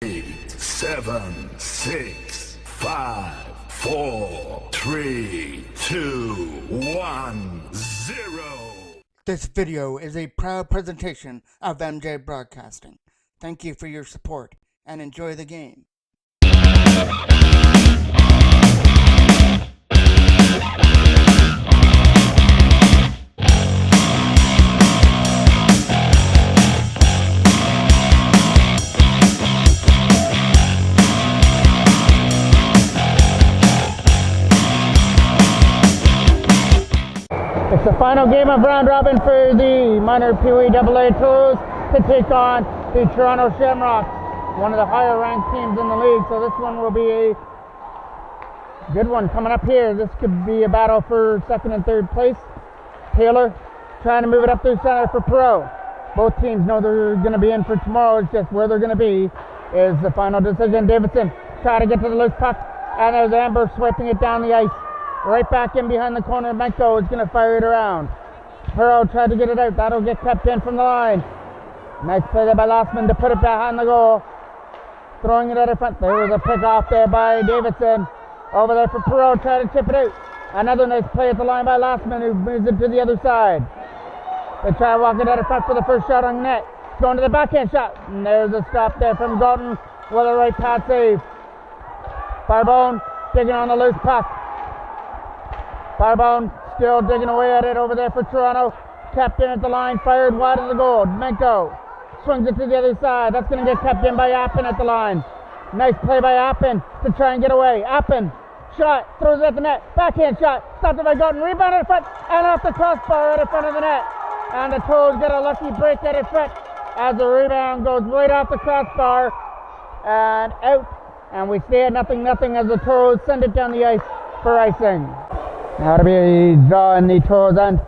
8, 7, 6, 5, 4, 3, 2, 1, 0. This video is a proud presentation of MJ Broadcasting. Thank you for your support and enjoy the game. It's the final game of round robin for the minor Pee Wee AA Toros to take on the Toronto Shamrocks, one of the higher ranked teams in the league. So this one will be a good one coming up here. This could be a battle for second and third place. Taylor trying to move it up through center for Pro. Both teams know they're going to be in for tomorrow. It's just where they're going to be is the final decision. Davidson trying to get to the loose puck, and there's Amber swiping it down the ice. Right back in behind the corner, Menko is going to fire it around. Perot tried to get it out. That'll get kept in from the line. Nice play there by Lossman to put it behind the goal. Throwing it out in front. There was a pick off there by Davidson. Over there for Perot, trying to chip it out. Another nice play at the line by Lossman, who moves it to the other side. They try to walk it out in front for the first shot on net. Going to the backhand shot. And there's a stop there from Galton with a right pad save. Barbone digging on the loose puck. Barbone still digging away at it over there for Toronto. Kept in at the line, fired wide of the goal. Menko swings it to the other side. That's going to get kept in by Appen at the line. Nice play by Appen to try and get away. Appen, shot, throws it at the net. Backhand shot, stopped it by Galton. Rebound in front and off the crossbar right in front of the net. And the Toros get a lucky break at it front as the rebound goes right off the crossbar and out. And we stay at 0-0 as the Toros send it down the ice for icing. Now to be a draw in the Toros end.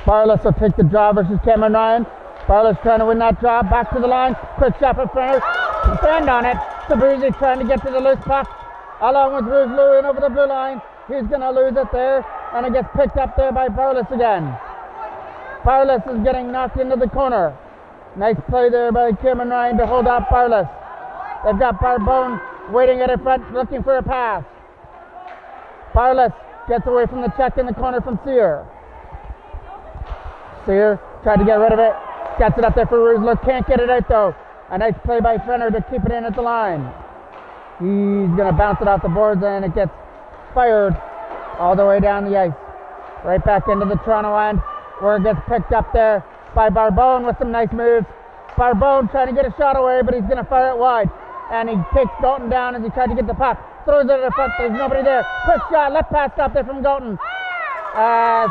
Barless will take the draw versus Cameron Ryan. Barless trying to win that draw. Back to the line. Quick shot from Frenner. Defend on it. Sabruzzi trying to get to the loose puck. Along with Rouge Lewin over the blue line. He's going to lose it there. And it gets picked up there by Barless again. Barless is getting knocked into the corner. Nice play there by Cameron Ryan to hold off Barless. They've got Barbone waiting at it front looking for a pass. Barless gets away from the check in the corner from Sear. Sear tried to get rid of it. Gets it up there for Ruzler. Can't get it out though. A nice play by Frenner to keep it in at the line. He's going to bounce it off the boards and it gets fired all the way down the ice. Right back into the Toronto end where it gets picked up there by Barbone with some nice moves. Barbone trying to get a shot away, but he's going to fire it wide. And he takes Galton down as he tried to get the puck. Throws it at the front. There's nobody there. Quick shot. Left pass stop there from Galton. That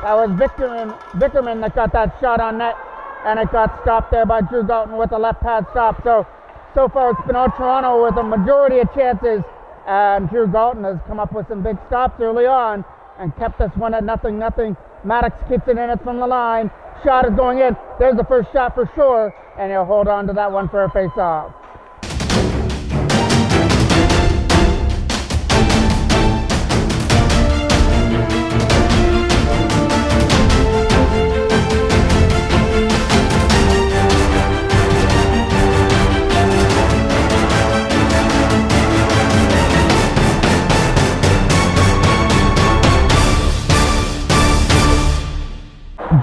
was Vickerman that got that shot on net. And it got stopped there by Drew Galton with a left pad stop. So far it's been all Toronto with a majority of chances. And Drew Galton has come up with some big stops early on and kept this one at 0-0. Maddox keeps it in it from the line. Shot is going in. There's the first shot for sure. And he'll hold on to that one for a face-off.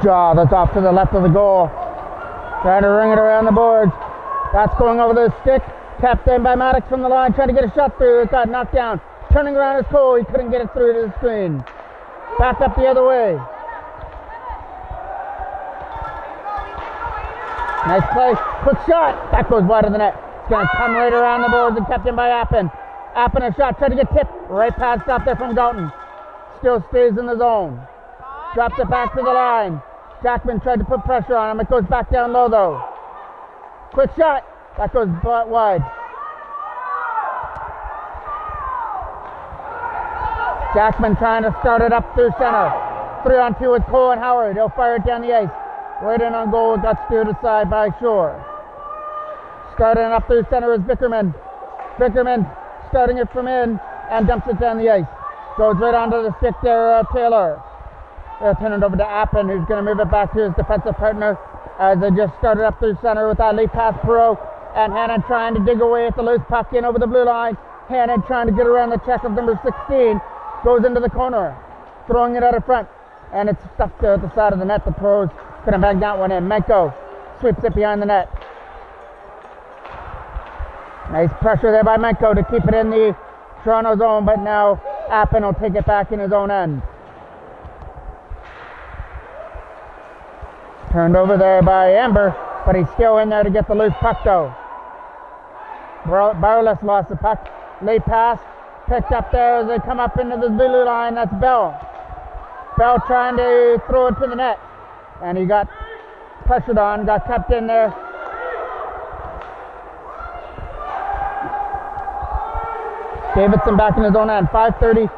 Draw that's off to the left of the goal. Trying to ring it around the boards. That's going over the stick. Tapped in by Maddox from the line. Trying to get a shot through. It got knocked down. Turning around is Cole. He couldn't get it through to the screen. Back up the other way. Nice play. Quick shot. That goes wide of the net. It's going to come right around the boards and kept in by Appen. Appen a shot. Tried to get tipped. Right pad stop there from Galton. Still stays in the zone. Drops it back to the line. Jackman tried to put pressure on him. It goes back down low though. Quick shot. That goes wide. Jackman trying to start it up through center. 3-on-2 with Cole and Howard. He'll fire it down the ice. Right in on goal. It got steered aside by Shore. Starting up through center is Vickerman. Vickerman starting it from in and dumps it down the ice. Goes right onto the stick there, Taylor. They'll turn it over to Appen, who's going to move it back to his defensive partner as they just started up through center with that late pass. Perot And Hannon trying to dig away at the loose puck in over the blue line. Hannon trying to get around the check of number 16. Goes into the corner. Throwing it out of front. And it's stuck there at the side of the net. The Toros couldn't bang that one in. Menko sweeps it behind the net. Nice pressure there by Menko to keep it in the Toronto zone. But now Appin will take it back in his own end. Turned over there by Amber. But he's still in there to get the loose puck though. Barless lost the puck. Late pass. Picked up there as they come up into the blue line. That's Bell. Bell trying to throw it to the net. And he got pressured on. Got kept in there. Davidson back in his own end. 5:30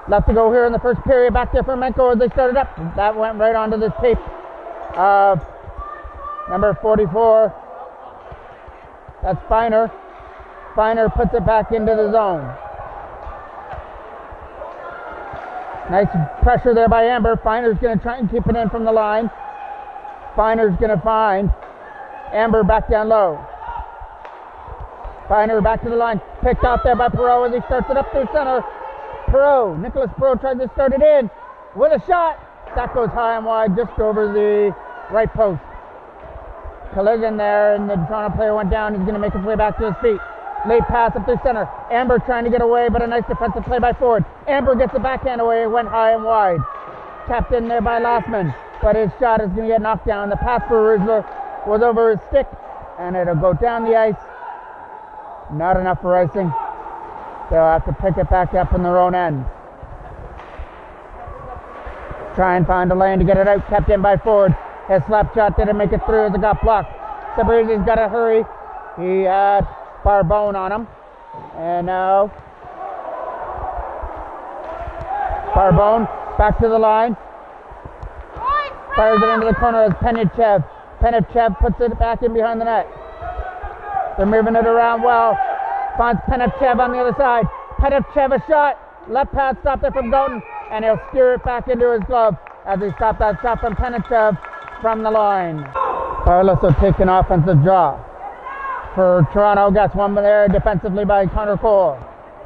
left to go here in the first period. Back there for Menko as they started up. That went right onto this tape of number 44. That's Feiner. Feiner puts it back into the zone. Nice pressure there by Amber. Feiner's going to try and keep it in from the line. Feiner's going to find Amber back down low. Feiner back to the line. Picked out there by Perot as he starts it up through center. Nicholas Perot tried to start it in with a shot. That goes high and wide just over the right post. Collision there, and the Toronto player went down. He's going to make his way back to his feet. Late pass up through center. Amber trying to get away, but a nice defensive play by Ford. Amber gets the backhand away. It went high and wide. Tapped in there by Lossman, but his shot is going to get knocked down. The pass for Rizler was over his stick, and it'll go down the ice. Not enough for icing. They'll have to pick it back up in their own end. Try and find a lane to get it out. Kept in by Ford. His slap shot didn't make it through as it got blocked. Sabrizi's got to hurry. He had Barbone on him. And now Barbone back to the line. Fires it into the corner as Penevchev. Penevchev puts it back in behind the net. They're moving it around well. Finds Penevchev on the other side. Penevchev a shot. Left pad stopped there from Golden. And he'll steer it back into his glove as he stopped that shot from Penevchev from the line. Barless will take an offensive draw for Toronto. Gets one there defensively by Connor Cole.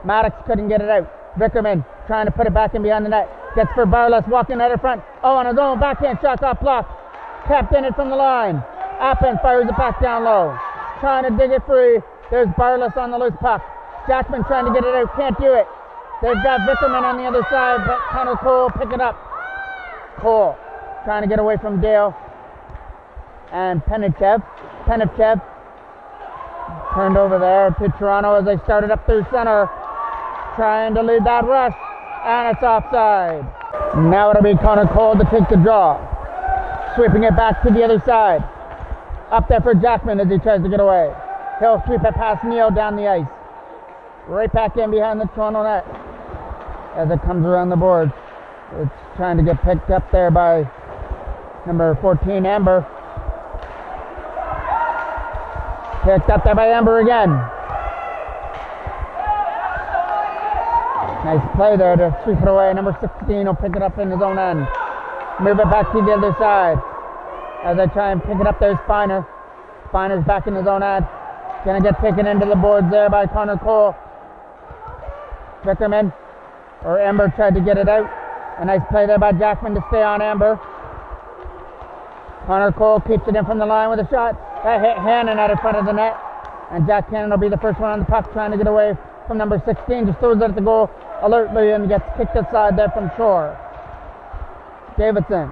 Maddox couldn't get it out. Vickerman trying to put it back in behind the net. Gets for Barless, walking out in front. Oh, on his own backhand shot got blocked. Tapped in it from the line. Appin fires it back down low. Trying to dig it free. There's Barless on the loose puck. Jackman trying to get it out. Can't do it. They've got Vickerman on the other side, but Connor Cole pick it up. Cole trying to get away from Dale. And Penevchev turned over there to Toronto as they started up through center, trying to lead that rush, and it's offside. Now it'll be Connor Cole to take the draw, sweeping it back to the other side. Up there for Jackman as he tries to get away. He'll sweep it past Neal down the ice. Right back in behind the Toronto net as it comes around the boards. It's trying to get picked up there by number 14, Amber. Picked up there by Amber again. Nice play there to sweep it away. Number 16 will pick it up in his own end. Move it back to the other side. As they try and pick it up, there's Feiner. Feiner's back in his own end. Gonna get taken into the boards there by Connor Cole. Vickerman, or Amber tried to get it out. A nice play there by Jackman to stay on Amber. Connor Cole keeps it in from the line with a shot. That hit Hannon out in front of the net. And Jack Hannon will be the first one on the puck, trying to get away from number 16. Just throws it at the goal alertly and gets kicked aside there from Shore. Davidson.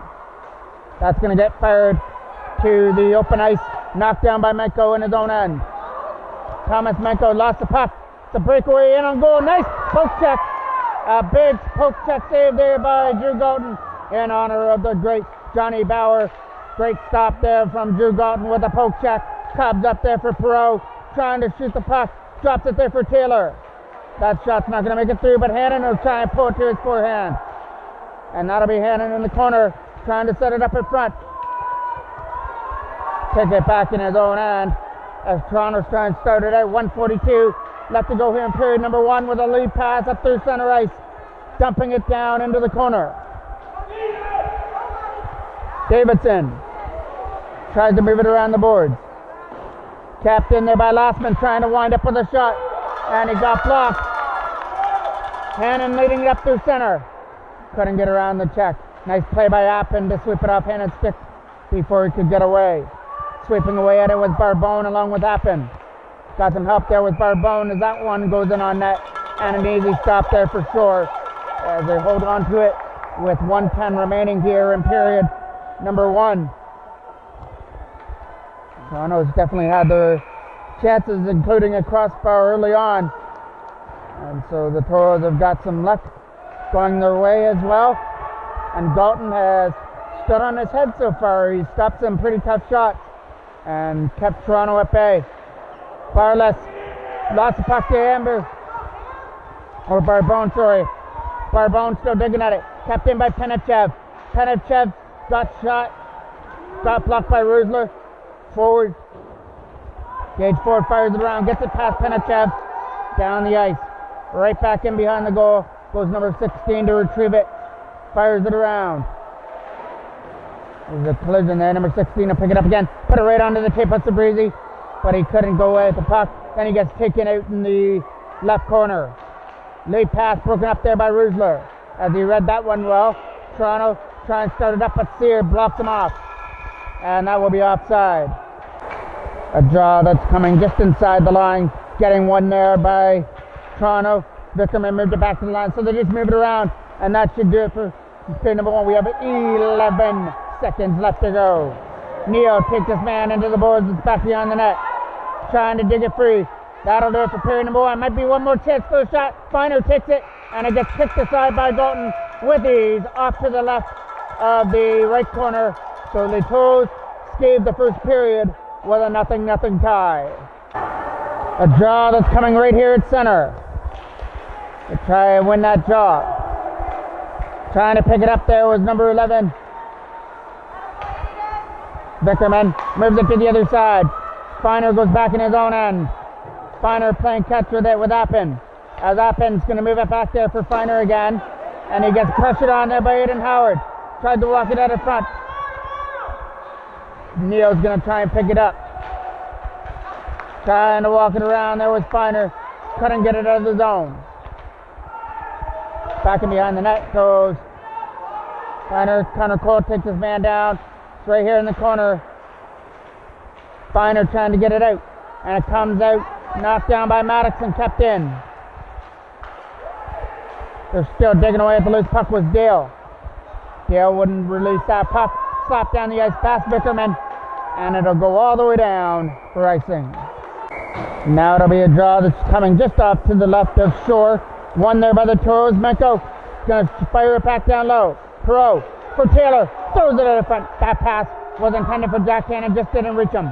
That's going to get fired to the open ice. Knocked down by Menko in his own end. Thomas Menko lost the puck. It's a breakaway in on goal. Nice poke check. A big poke check save there by Drew Galton in honor of the great Johnny Bauer. Great stop there from Drew Galton with a poke check. Cubs up there for Perot, trying to shoot the puck. Drops it there for Taylor. That shot's not going to make it through, but Hannon will try and pull it to his forehand. And that'll be Hannon in the corner, trying to set it up in front. Take it back in his own end as Toronto's trying to start it out. 1:42 left to go here in period number one with a lead pass up through center ice, dumping it down into the corner. Davidson tries to move it around the boards. Kept in there by Lastman, trying to wind up with a shot. And he got blocked. Hannon leading it up through center. Couldn't get around the check. Nice play by Appin to sweep it off Hannon's stick before he could get away. Sweeping away at it was Barbone along with Appin. Got some help there with Barbone as that one goes in on net. And an easy stop there for sure as they hold on to it with 1:10 remaining here in period number 1. Toronto's definitely had their chances, including a crossbar early on. And so the Toros have got some luck going their way as well. And Galton has stood on his head so far. He stopped some pretty tough shots and kept Toronto at bay. Barless lost the puck to Amber. Or Barbone, sorry. Barbone still digging at it. Kept in by Penechev. Penechev got shot. Got blocked by Rusler. Forward. Gage Ford fires it around. Gets it past Penechev. Down the ice. Right back in behind the goal. Goes number 16 to retrieve it. Fires it around. There's a collision there. Number 16 will pick it up again. Put it right onto the tape of Sabrizi. But he couldn't go away with the puck. Then he gets taken out in the left corner. Late pass broken up there by Rusler. As he read that one well. Toronto trying to start it up, but Sear blocks him off. And that will be offside. A draw that's coming just inside the line. Getting one there by Toronto. Vickerman moved it back to the line, so they just move it around. And that should do it for period number 1. We have 11 seconds left to go. Neal takes this man into the boards. It's back behind the net. Trying to dig it free. That'll do it for period number 1. Might be one more chance for a shot. Finer takes it, and it gets kicked aside by Galton with ease off to the left of the right corner. So the Toros scathed the first period with a 0-0 tie. A draw that's coming right here at center. They try and win that draw. Trying to pick it up there was number 11. Vickerman moves it to the other side. Finer goes back in his own end. Finer playing catch with it with Appin. As Appin's going to move it back there for Finer again. And he gets pressured on there by Aiden Howard. Tried to walk it out of front. Neal's going to try and pick it up. Trying to walk it around there was Finer. Couldn't get it out of the zone. Back in behind the net goes Finer. Connor Cole takes his man down. It's right here in the corner. Finer trying to get it out. And it comes out. Knocked down by Maddox and kept in. They're still digging away at the loose puck was Dale. Dale wouldn't release that puck. Slapped down the ice past Vickerman. And it'll go all the way down for icing. Now it'll be a draw that's coming just off to the left of shore. One there by the Toros. Menko going to fire it back down low. Perot for Taylor. Throws it out of front. That pass was intended for Jack Hannon. Just didn't reach him.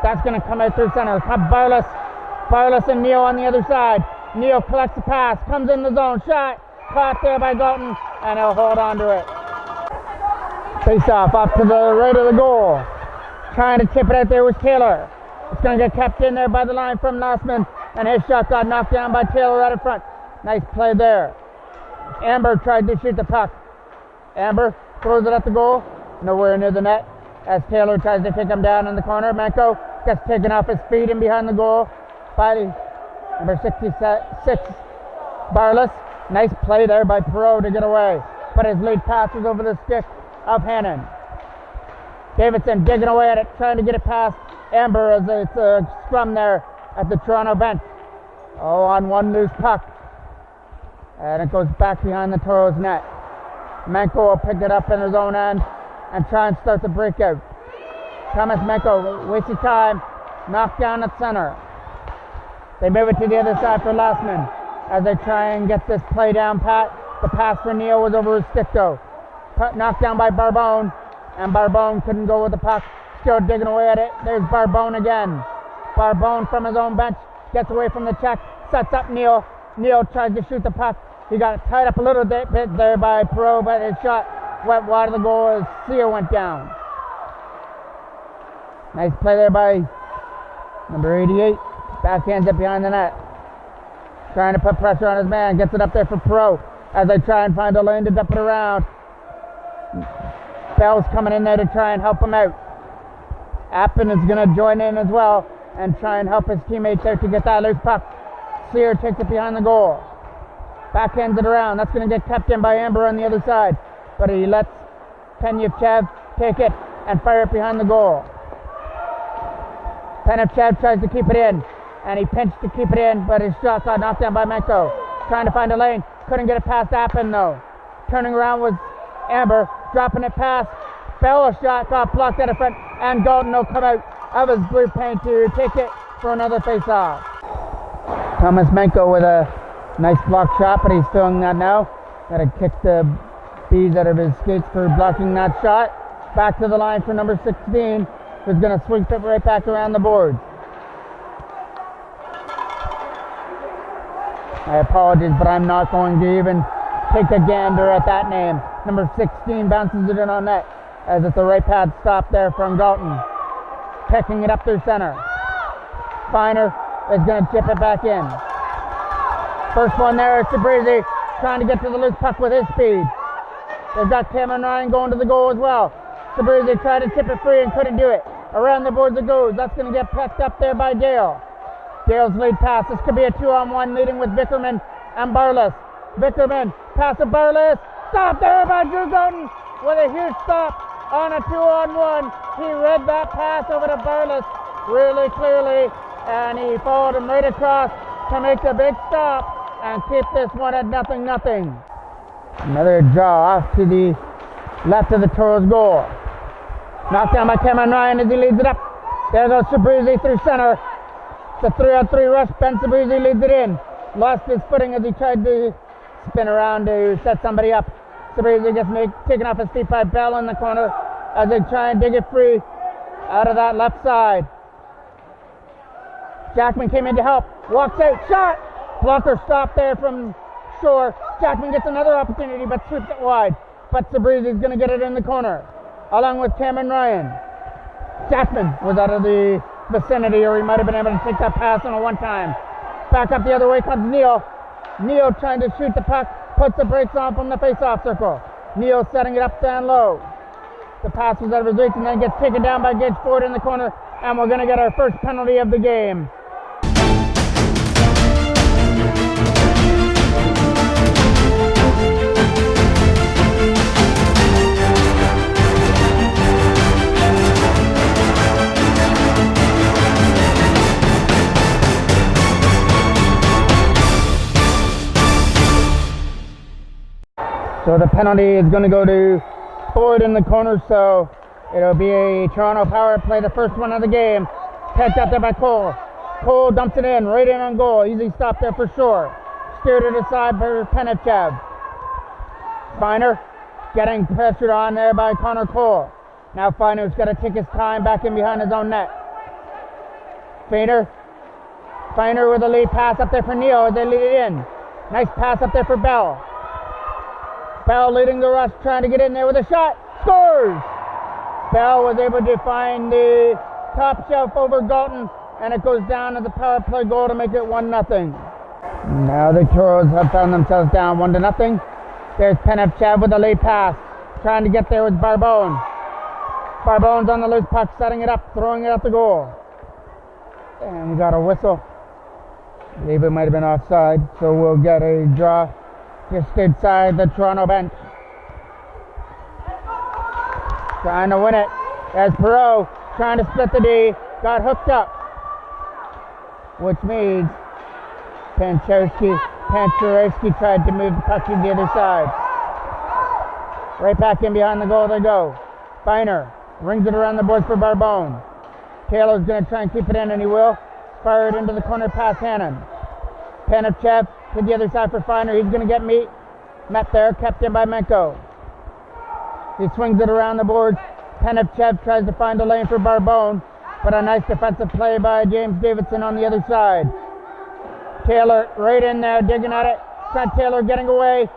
That's going to come out through center. Barless. Barless and Neal on the other side. Neal collects the pass. Comes in the zone. Shot. Caught there by Galton. And he'll hold on to it. Face off to the right of the goal. Trying to tip it out there was Taylor. It's going to get kept in there by the line from Lostman. And his shot got knocked down by Taylor out in front. Nice play there. Amber tried to shoot the puck. Amber throws it at the goal. Nowhere near the net. As Taylor tries to take him down in the corner. Menko gets taken off his feet and behind the goal by number 66, Barless. Nice play there by Perot to get away. But his lead pass was over the stick of Hannon. Davidson digging away at it, trying to get it past Amber as it's a scrum there at the Toronto bench. Oh, on one loose puck. And it goes back behind the Toros net. Menko will pick it up in his own end and try and start the breakout. Thomas Menko wasted time, knocked down at center. They move it to the other side for Lastman as they try and get this play down pat. The pass for Neal was over his stick though. Knocked down by Barbone, and Barbone couldn't go with the puck. Still digging away at it. There's Barbone again. Barbone from his own bench gets away from the check, sets up Neal. Neal tries to shoot the puck. He got tied up a little bit there by Perot, but his shot went wide of the goal as Sear went down. Nice play there by number 88. Backhands it behind the net. Trying to put pressure on his man. Gets it up there for Perot as they try and find a lane to dump it around. Bell's coming in there to try and help him out. Appin is going to join in as well and try and help his teammates out to get that loose puck. Sear takes it behind the goal. Backhands it around. That's going to get kept in by Amber on the other side. But he lets Penevchev take it and fire it behind the goal. Penevchev tries to keep it in, and he pinched to keep it in, but his shot got knocked down by Menko. Trying to find a lane. Couldn't get it past Appen, though. Turning around was Amber, dropping it past. Bella's shot got blocked out of front, and Dalton will come out of his blue paint to take it for another face-off. Thomas Menko with a nice block shot, but he's feeling that now. Got to kick the bees out of his skates for blocking that shot. Back to the line for number 16, who's going to swing it right back around the boards. I apologize, but I'm not going to even take a gander at that name. Number 16 bounces it in on net as it's a right pad stop there from Galton. Picking it up through center. Finer is going to chip it back in. First one there is Sabrizi trying to get to the loose puck with his speed. They've got Cameron Ryan going to the goal as well. Sabrizi tried to chip it free and couldn't do it. Around the boards it goes. That's going to get picked up there by Dale. Dale's lead pass. This could be a 2-on-1 leading with Vickerman and Barless. Vickerman, pass to Barless. Stop there by Drew Golden with a huge stop on a 2-on-1. He read that pass over to Barless really clearly, and he followed him right across to make the big stop and keep this one at 0-0. Another draw off to the left of the Toros goal. Knocked down by Cameron Ryan as he leads it up. There goes Sabrizi through center. The 3-on-3 rush. Ben Sabrizi leads it in. Lost his footing as he tried to spin around to set somebody up. Sabrizi gets taken off his feet by Bell in the corner as they try and dig it free out of that left side. Jackman came in to help. Walks out. Shot! Blocker stop there from Shore. Jackman gets another opportunity but sweeps it wide. But Sabrizi's going to get it in the corner along with Cameron Ryan. Jackman was out of the vicinity, or he might have been able to take that pass on a one-time. Back up the other way comes Neal. Neal trying to shoot the puck, puts the brakes on from the face-off circle. Neal setting it up down low. The pass was out of his reach and then gets taken down by Gage Ford in the corner, and we're going to get our first penalty of the game. So the penalty is going to go to Ford in the corner, so it'll be a Toronto power play, the first one of the game. Picked up there by Cole. Cole dumps it in, right in on goal. Easy stop there for sure. Steered it aside for Penevchev. Finer getting pressured on there by Connor Cole. Now Finer's got to take his time back in behind his own net. Finer with a lead pass up there for Neal as they lead it in. Nice pass up there for Bell. Bell leading the rush, trying to get in there with a shot. Scores! Bell was able to find the top shelf over Galton, and it goes down to the power play goal to make it 1-0. Now the Toros have found themselves down 1-0. There's Penevchev with a late pass, trying to get there with Barbone. Barbone's on the loose puck, setting it up, throwing it at the goal. And we got a whistle. I believe it might have been offside, so we'll get a draw just inside the Toronto bench. Trying to win it. There's Perot trying to split the D. Got hooked up. Which means Pancharski tried to move the puck to the other side. Right back in behind the goal they go. Finer rings it around the boards for Barbone. Taylor's going to try and keep it in, and he will. Fire it into the corner past Hannon. Penevchev to the other side for Finer. He's going to get met there, kept in by Menko. He swings it around the boards. Penevchev tries to find a lane for Barbone, but a nice defensive play by James Davidson on the other side. Taylor right in there, digging at it. Trent Taylor getting away,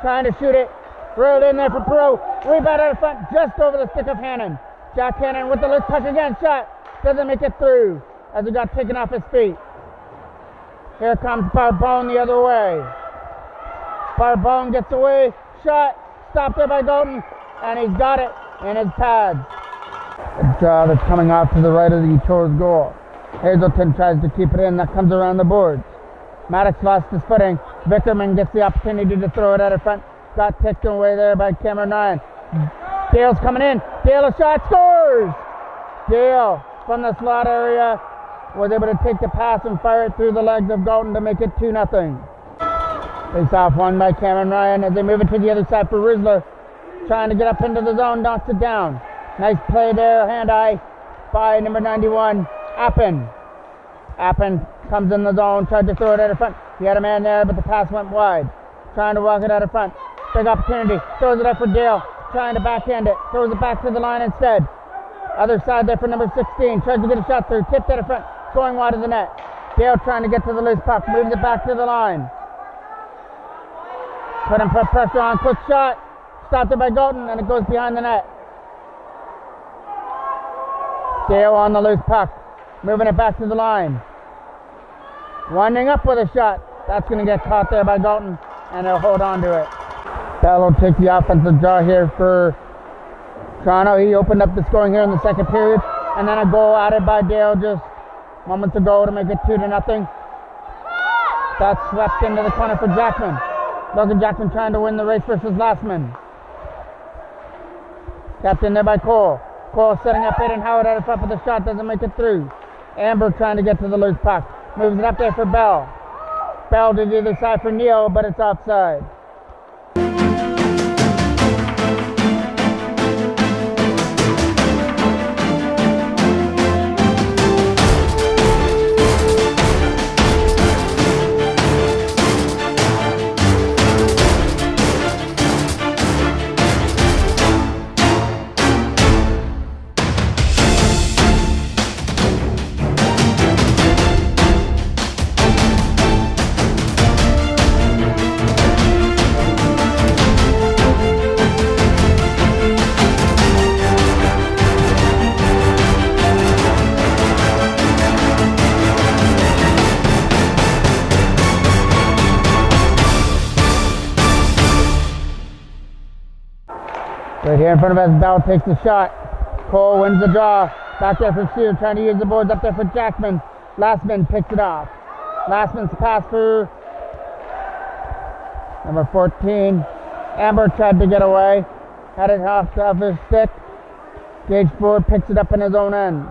trying to shoot it. Rolled in there for Pro. Rebound out of front, just over the stick of Hannon. Jack Hannon with the loose puck again. Shot. Doesn't make it through as it got taken off his feet. Here comes Barbone the other way. Barbone gets away. Shot. Stopped there by Golden. And he's got it in his pads. A draw that's coming off to the right of the Toros goal. Hazelton tries to keep it in. That comes around the boards. Maddox lost his footing. Vickerman gets the opportunity to throw it out of front. Got taken away there by Cameron Ryan. Dale's coming in. Dale, a shot, scores! Dale, from the slot area, was able to take the pass and fire it through the legs of Galton to make it 2-0. Face off won by Cameron Ryan as they move it to the other side for Rizzler. Trying to get up into the zone, knocks it down. Nice play there, hand-eye by number 91, Appen. Appen comes in the zone, tried to throw it out of front. He had a man there, but the pass went wide. Trying to walk it out of front. Big opportunity. Throws it up for Dale. Trying to backhand it. Throws it back to the line instead. Other side there for number 16. Tries to get a shot through. Tipped out of front. Going wide of the net. Dale trying to get to the loose puck. Moves it back to the line. Couldn't put pressure on. Quick shot. Stopped it by Galton, and it goes behind the net. Dale on the loose puck. Moving it back to the line. Winding up with a shot. That's going to get caught there by Galton, and they'll hold on to it. Bell will take the offensive draw here for Toronto. He opened up the scoring here in the second period, and then a goal added by Dale just moments ago to make it 2-0. That's swept into the corner for Jackman. Logan Jackman trying to win the race versus Lastman. Captain there by Cole. Cole setting up Aiden Howard out of front, but the shot doesn't make it through. Amber trying to get to the loose puck. Moves it up there for Bell. Bell to the other side for Neal, but it's offside. Right here in front of us, Bell takes the shot. Cole wins the draw. Back there for Shear, trying to use the boards up there for Jackman. Lastman picks it off. Lastman's pass for number 14. Amber tried to get away. Had it off his stick. Gage Ford picks it up in his own end.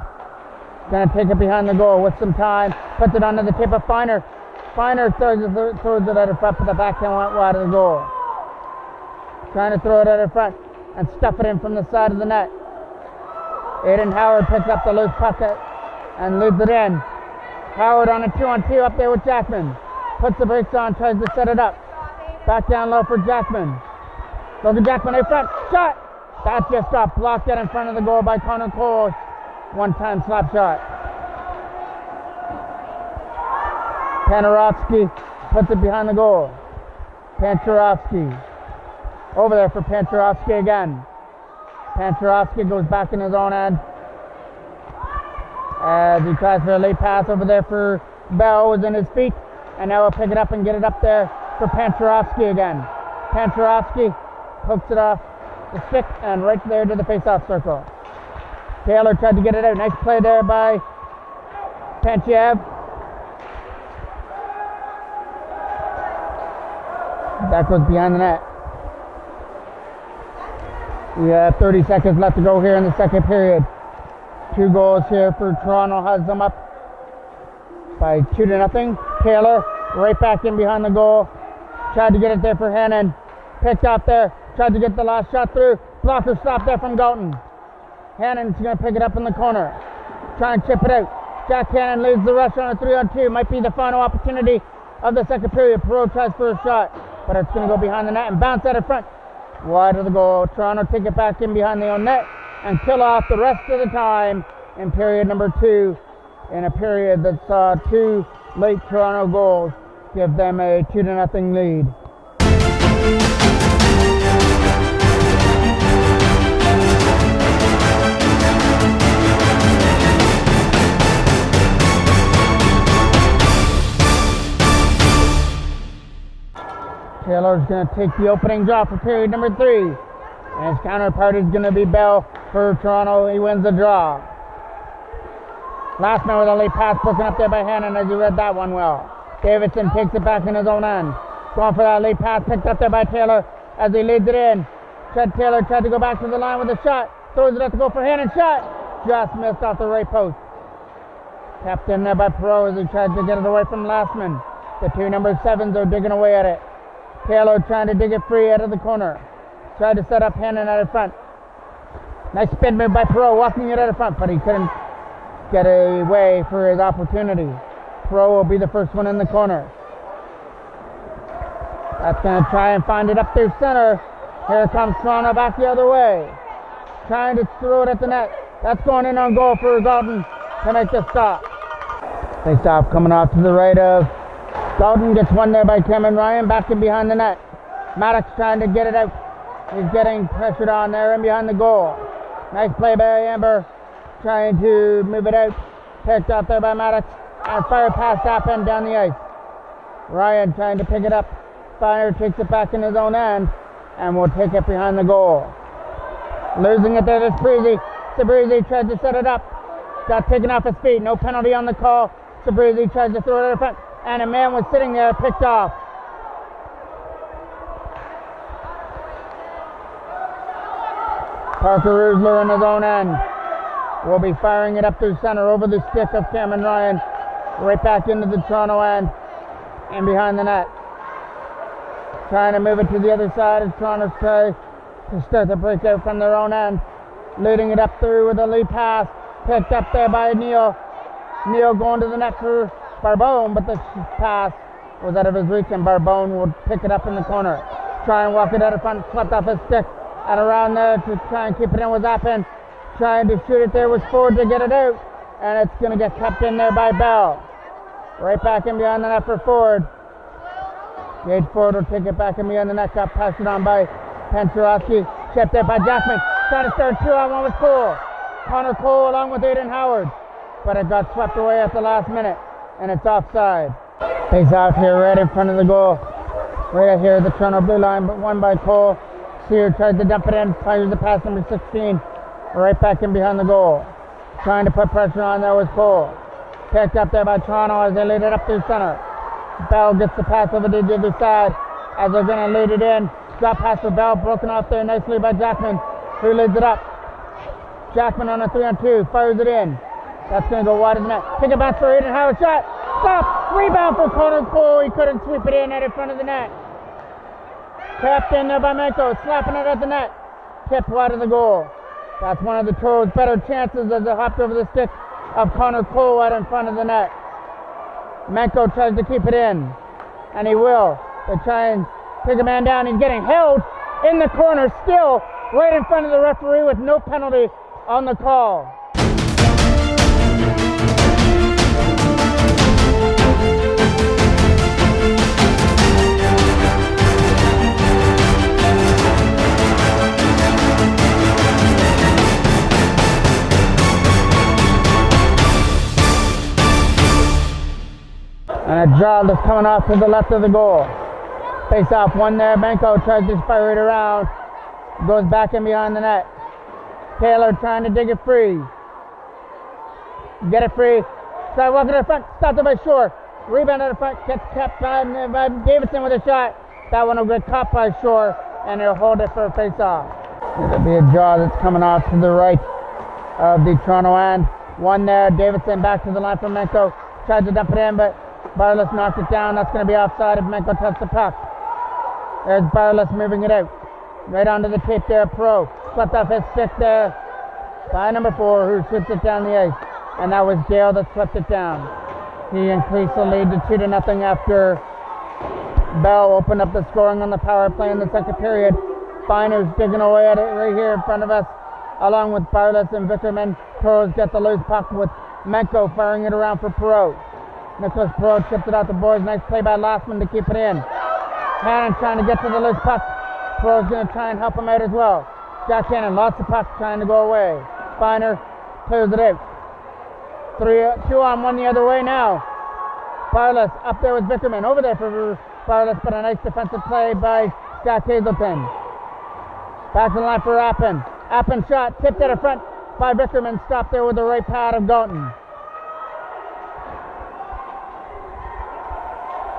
Gonna take it behind the goal with some time. Puts it onto the tip of Finer. Finer throws it out of front, but the backhand went wide of the goal. Trying to throw it out of front and stuff it in from the side of the net. Aiden Howard picks up the loose puck and leads it in. Howard on a 2-on-2 up there with Jackman. Puts the brakes on, tries to set it up. Back down low for Jackman. Logan Jackman in front, shot! That just got blocked out in front of the goal by Connor Cole. One-time slap shot. Panerovsky puts it behind the goal. Pancharovsky. Over there for Pancharovsky again. Pancharovsky goes back in his own end as he tries for a late pass over there for Bell, who's in his feet, and now he'll pick it up and get it up there for Pancharovsky again. Pancharovsky hooks it off the stick and right there to the face-off circle. Taylor tried to get it out. Nice play there by Panchev. That goes behind the net. We have 30 seconds left to go here in the second period. 2 goals here for Toronto, has them up by 2-0. Taylor right back in behind the goal. Tried to get it there for Hannon. Picked up there. Tried to get the last shot through. Blocker stop there from Galton. Hannon's going to pick it up in the corner. Try and chip it out. Jack Hannon leads the rush on a 3-on-2. Might be the final opportunity of the second period. Perot tries for a shot, but it's going to go behind the net and bounce out in front. Wide of the goal. Toronto take it back in behind the own net and kill off the rest of the time in period number 2, in a period that saw 2 late Toronto goals give them a 2-0 lead. Taylor's going to take the opening draw for period number 3. And his counterpart is going to be Bell for Toronto. He wins the draw. Lastman with a late pass broken up there by Hannon as he read that one well. Davidson takes it back in his own end. Going for that late pass picked up there by Taylor as he leads it in. Chet Taylor tried to go back to the line with a shot. Throws it up to go for Hannon. Shot! Just missed off the right post. Kept in there by Perot as he tried to get it away from Lastman. The two number 7s are digging away at it. Taylor trying to dig it free out of the corner. Tried to set up Hannon out of front. Nice spin move by Perot, walking it out of front, but he couldn't get away for his opportunity. Perot will be the first one in the corner. That's going to try and find it up through center. Here comes Toronto back the other way. Trying to throw it at the net. That's going in on goal for Galton to make the stop. Face off coming off to the right of Galton. Gets one there by Cameron Ryan. Back in behind the net. Maddox trying to get it out. He's getting pressured on there and behind the goal. Nice play by Amber. Trying to move it out. Picked up there by Maddox. And fired past Appin down the ice. Ryan trying to pick it up. Fire takes it back in his own end. And will take it behind the goal. Losing it there to Sabrizi. Sabrizi tries to set it up. Got taken off his feet. No penalty on the call. Sabrizi tries to throw it in front. And a man was sitting there picked off. Parker Rusler in his own end. Will be firing it up through center over the stick of Cameron Ryan. Right back into the Toronto end. And behind the net. Trying to move it to the other side as Toronto's try to start the breakout from their own end. Leading it up through with a lead pass. Picked up there by Neal. Neal going to the net for Barbone, but the pass was out of his reach and Barbone would pick it up in the corner. Try and walk it out of front, swept off his stick. And around there to try and keep it in was Appin. Trying to shoot it there was Ford to get it out. And it's going to get kept in there by Bell. Right back in behind the net for Ford. Gage Ford will take it back in behind the net. Got passed it on by Pentarowski. Chipped there by Jackman. Trying to start 2-on-1 with Cole. Connor Cole along with Aiden Howard. But it got swept away at the last minute. And it's offside. Face off here right in front of the goal. Right here at the Toronto blue line, but won by Cole. Sear tries to dump it in. Fires the pass number 16. Right back in behind the goal. Trying to put pressure on there was Cole. Picked up there by Toronto as they lead it up through center. Bell gets the pass over to the other side as they're going to lead it in. Drop pass for Bell, broken off there nicely by Jackman, who leads it up. Jackman on a 3-on-2, fires it in. That's going to go wide of the net. Pick it back for Aiden Howard, shot, stop, rebound for Connor Cole. He couldn't sweep it in in front of the net. Tapped in there by Menko, slapping it at the net. Tipped wide of the goal. That's one of the Toros' better chances as it hopped over the stick of Connor Cole right in front of the net. Menko tries to keep it in, and he will. They try and take a man down. He's getting held in the corner still, right in front of the referee with no penalty on the call. And a draw that's coming off to the left of the goal. Face off one there. Benko tries to fire it around. Goes back in behind the net. Taylor trying to dig it free. Get it free. Try walking to the front. Stopped it by Shore. Rebound at the front. Gets kept by Davidson with a shot. That one will get caught by Shore. And he'll hold it for a face off. It'll be a draw that's coming off to the right of the Toronto end. One there. Davidson back to the line from Menko. Tried to dump it in, but Barless knocked it down. That's going to be offside if Menko touched the puck. There's Barless moving it out. Right onto the tape there, Pro. Swept off his stick there by number 4, who sweeps it down the ice. And that was Dale that swept it down. He increased the lead to 2-0 after Bell opened up the scoring on the power play in the second period. Finer's digging away at it right here in front of us, along with Barless and Vickerman. Toros get the loose puck with Menko firing it around for Perot. Nicholas Perot chipped it out the boards. Nice play by Lastman to keep it in. Hannon trying to get to the loose puck. Perot's going to try and help him out as well. Jack Hannon lost the puck, trying to go away. Finer clears it out. 2-on-1 the other way now. Barless up there with Vickerman. Over there for Barless, but a nice defensive play by Jack Hazelton. Back to the line for Appin. Appin shot, tipped at the front by Vickerman. Stopped there with the right pad of Galton.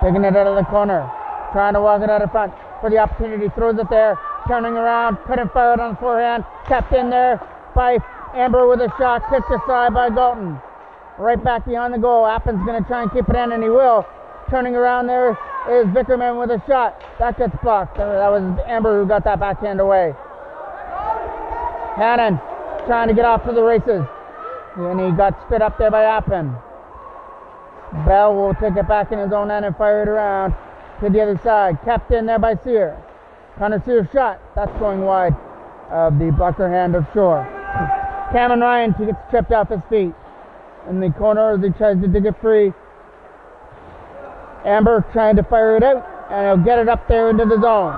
taking it out of the corner, trying to walk it out of front for the opportunity, throws it there, turning around, couldn't fire it on the forehand, kept in there by Amber with a shot, kicked aside by Galton. Right back behind the goal, Appin's going to try and keep it in, and he will. Turning around there is Vickerman with a shot. That gets blocked. That was Amber who got that backhand away. Hannon trying to get off to the races, and he got spit up there by Appin. Bell will take it back in his own end and fire it around to the other side. Kept in there by Sear. Connor Sear's shot. That's going wide of the blocker hand of Shore. Cameron Ryan gets tripped off his feet in the corner as he tries to dig it free. Amber trying to fire it out, and he'll get it up there into the zone.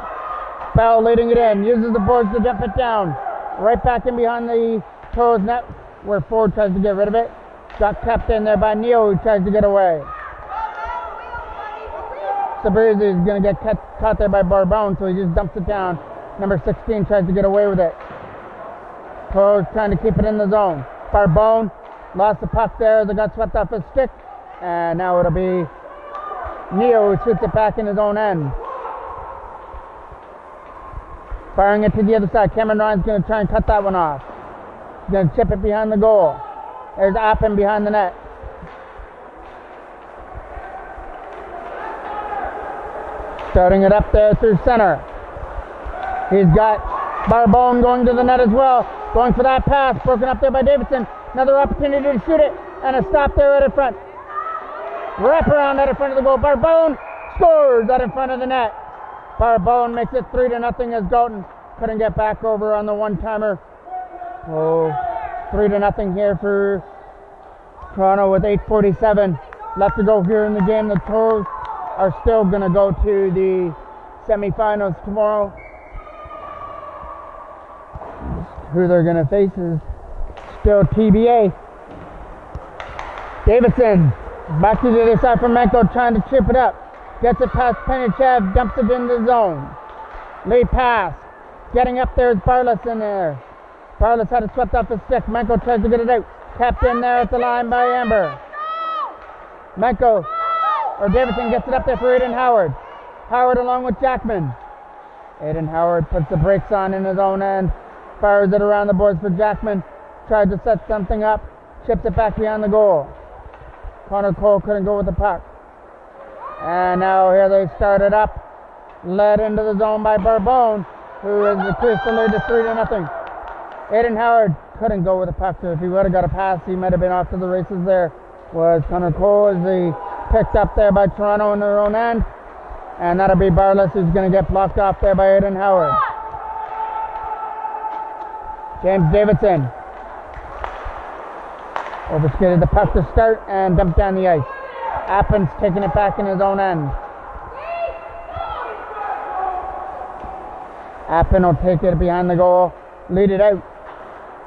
Bell leading it in, uses the boards to dump it down. Right back in behind the Toros net where Ford tries to get rid of it. Got kept in there by Neil, who tries to get away. Sabrizi is going to get caught there by Barbone, so he just dumps it down. Number 16 tries to get away with it. Toros trying to keep it in the zone. Barbone lost the puck there as it got swept off his stick, and now it'll be Neo who shoots it back in his own end. Firing it to the other side. Cameron Ryan's going to try and cut that one off. He's going to chip it behind the goal. There's Appin behind the net. Starting it up there through center. He's got Barbone going to the net as well. Going for that pass. Broken up there by Davidson. Another opportunity to shoot it. And a stop there right in front. Wrap around out in front of the goal. Barbone scores out in front of the net. Barbone makes it 3-0 as Galton couldn't get back over on the one-timer. Oh, 3-0 here for Toronto with 8:47 left to go here in the game. The Toros are still going to go to the semifinals tomorrow. Who they're going to face is still TBA. Davidson back to the other side from Menko, trying to chip it up. Gets it past Penyachev, dumps it in the zone. Lead pass. Getting up there is Barlas in there. Barlas had it swept off his stick. Menko tries to get it out. Kept in there at the line by Amber. Menko, or Davidson gets it up there for Aiden Howard. Howard along with Jackman. Aiden Howard puts the brakes on in his own end. Fires it around the boards for Jackman. Tried to set something up. Chips it back behind the goal. Connor Cole couldn't go with the puck. And now here they start it up. Led into the zone by Barbone, who is the clear to lead to 3-0. Aiden Howard couldn't go with the puck, so if he would have got a pass, he might have been off to the races there. Was Connor Cole as he picked up there by Toronto in their own end. And that'll be Barlas, who's going to get blocked off there by Aiden Howard. James Davidson overskated the puck to start and dumped down the ice. Appin's taking it back in his own end. Appin will take it behind the goal, lead it out,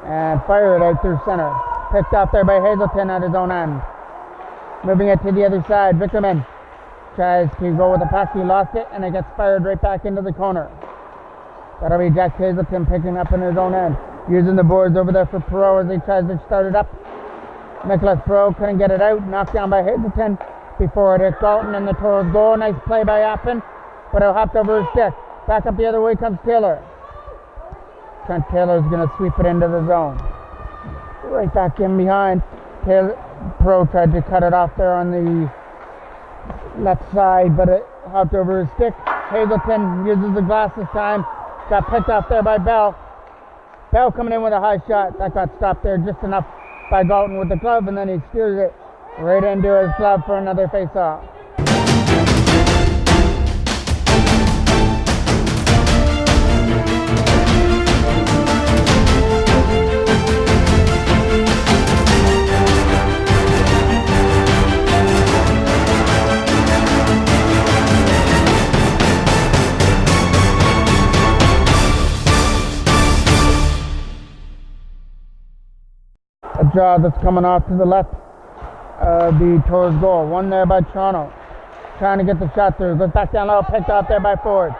and fire it out through center. Picked up there by Hazelton at his own end. Moving it to the other side, Vickerman tries to go with the puck, he lost it, and it gets fired right back into the corner. That'll be Jack Hazelton picking up in his own end. Using the boards over there for Perot as he tries to start it up. Nicholas Perot couldn't get it out, knocked down by Hazelton before it hit Galton and the Toros goal. Nice play by Appin, but it hopped over his stick. Back up the other way comes Taylor. Trent Taylor's going to sweep it into the zone. Right back in behind. Perot tried to cut it off there on the left side, but it hopped over his stick. Hazelton uses the glass this time. Got picked off there by Bell. Bell coming in with a high shot. That got stopped there just enough by Galton with the glove, and then he steers it right into his glove for another face-off. A draw that's coming off to the left of the Toros goal. One there by Toronto. Trying to get the shot through. Goes back down low. Picked off there by Ford.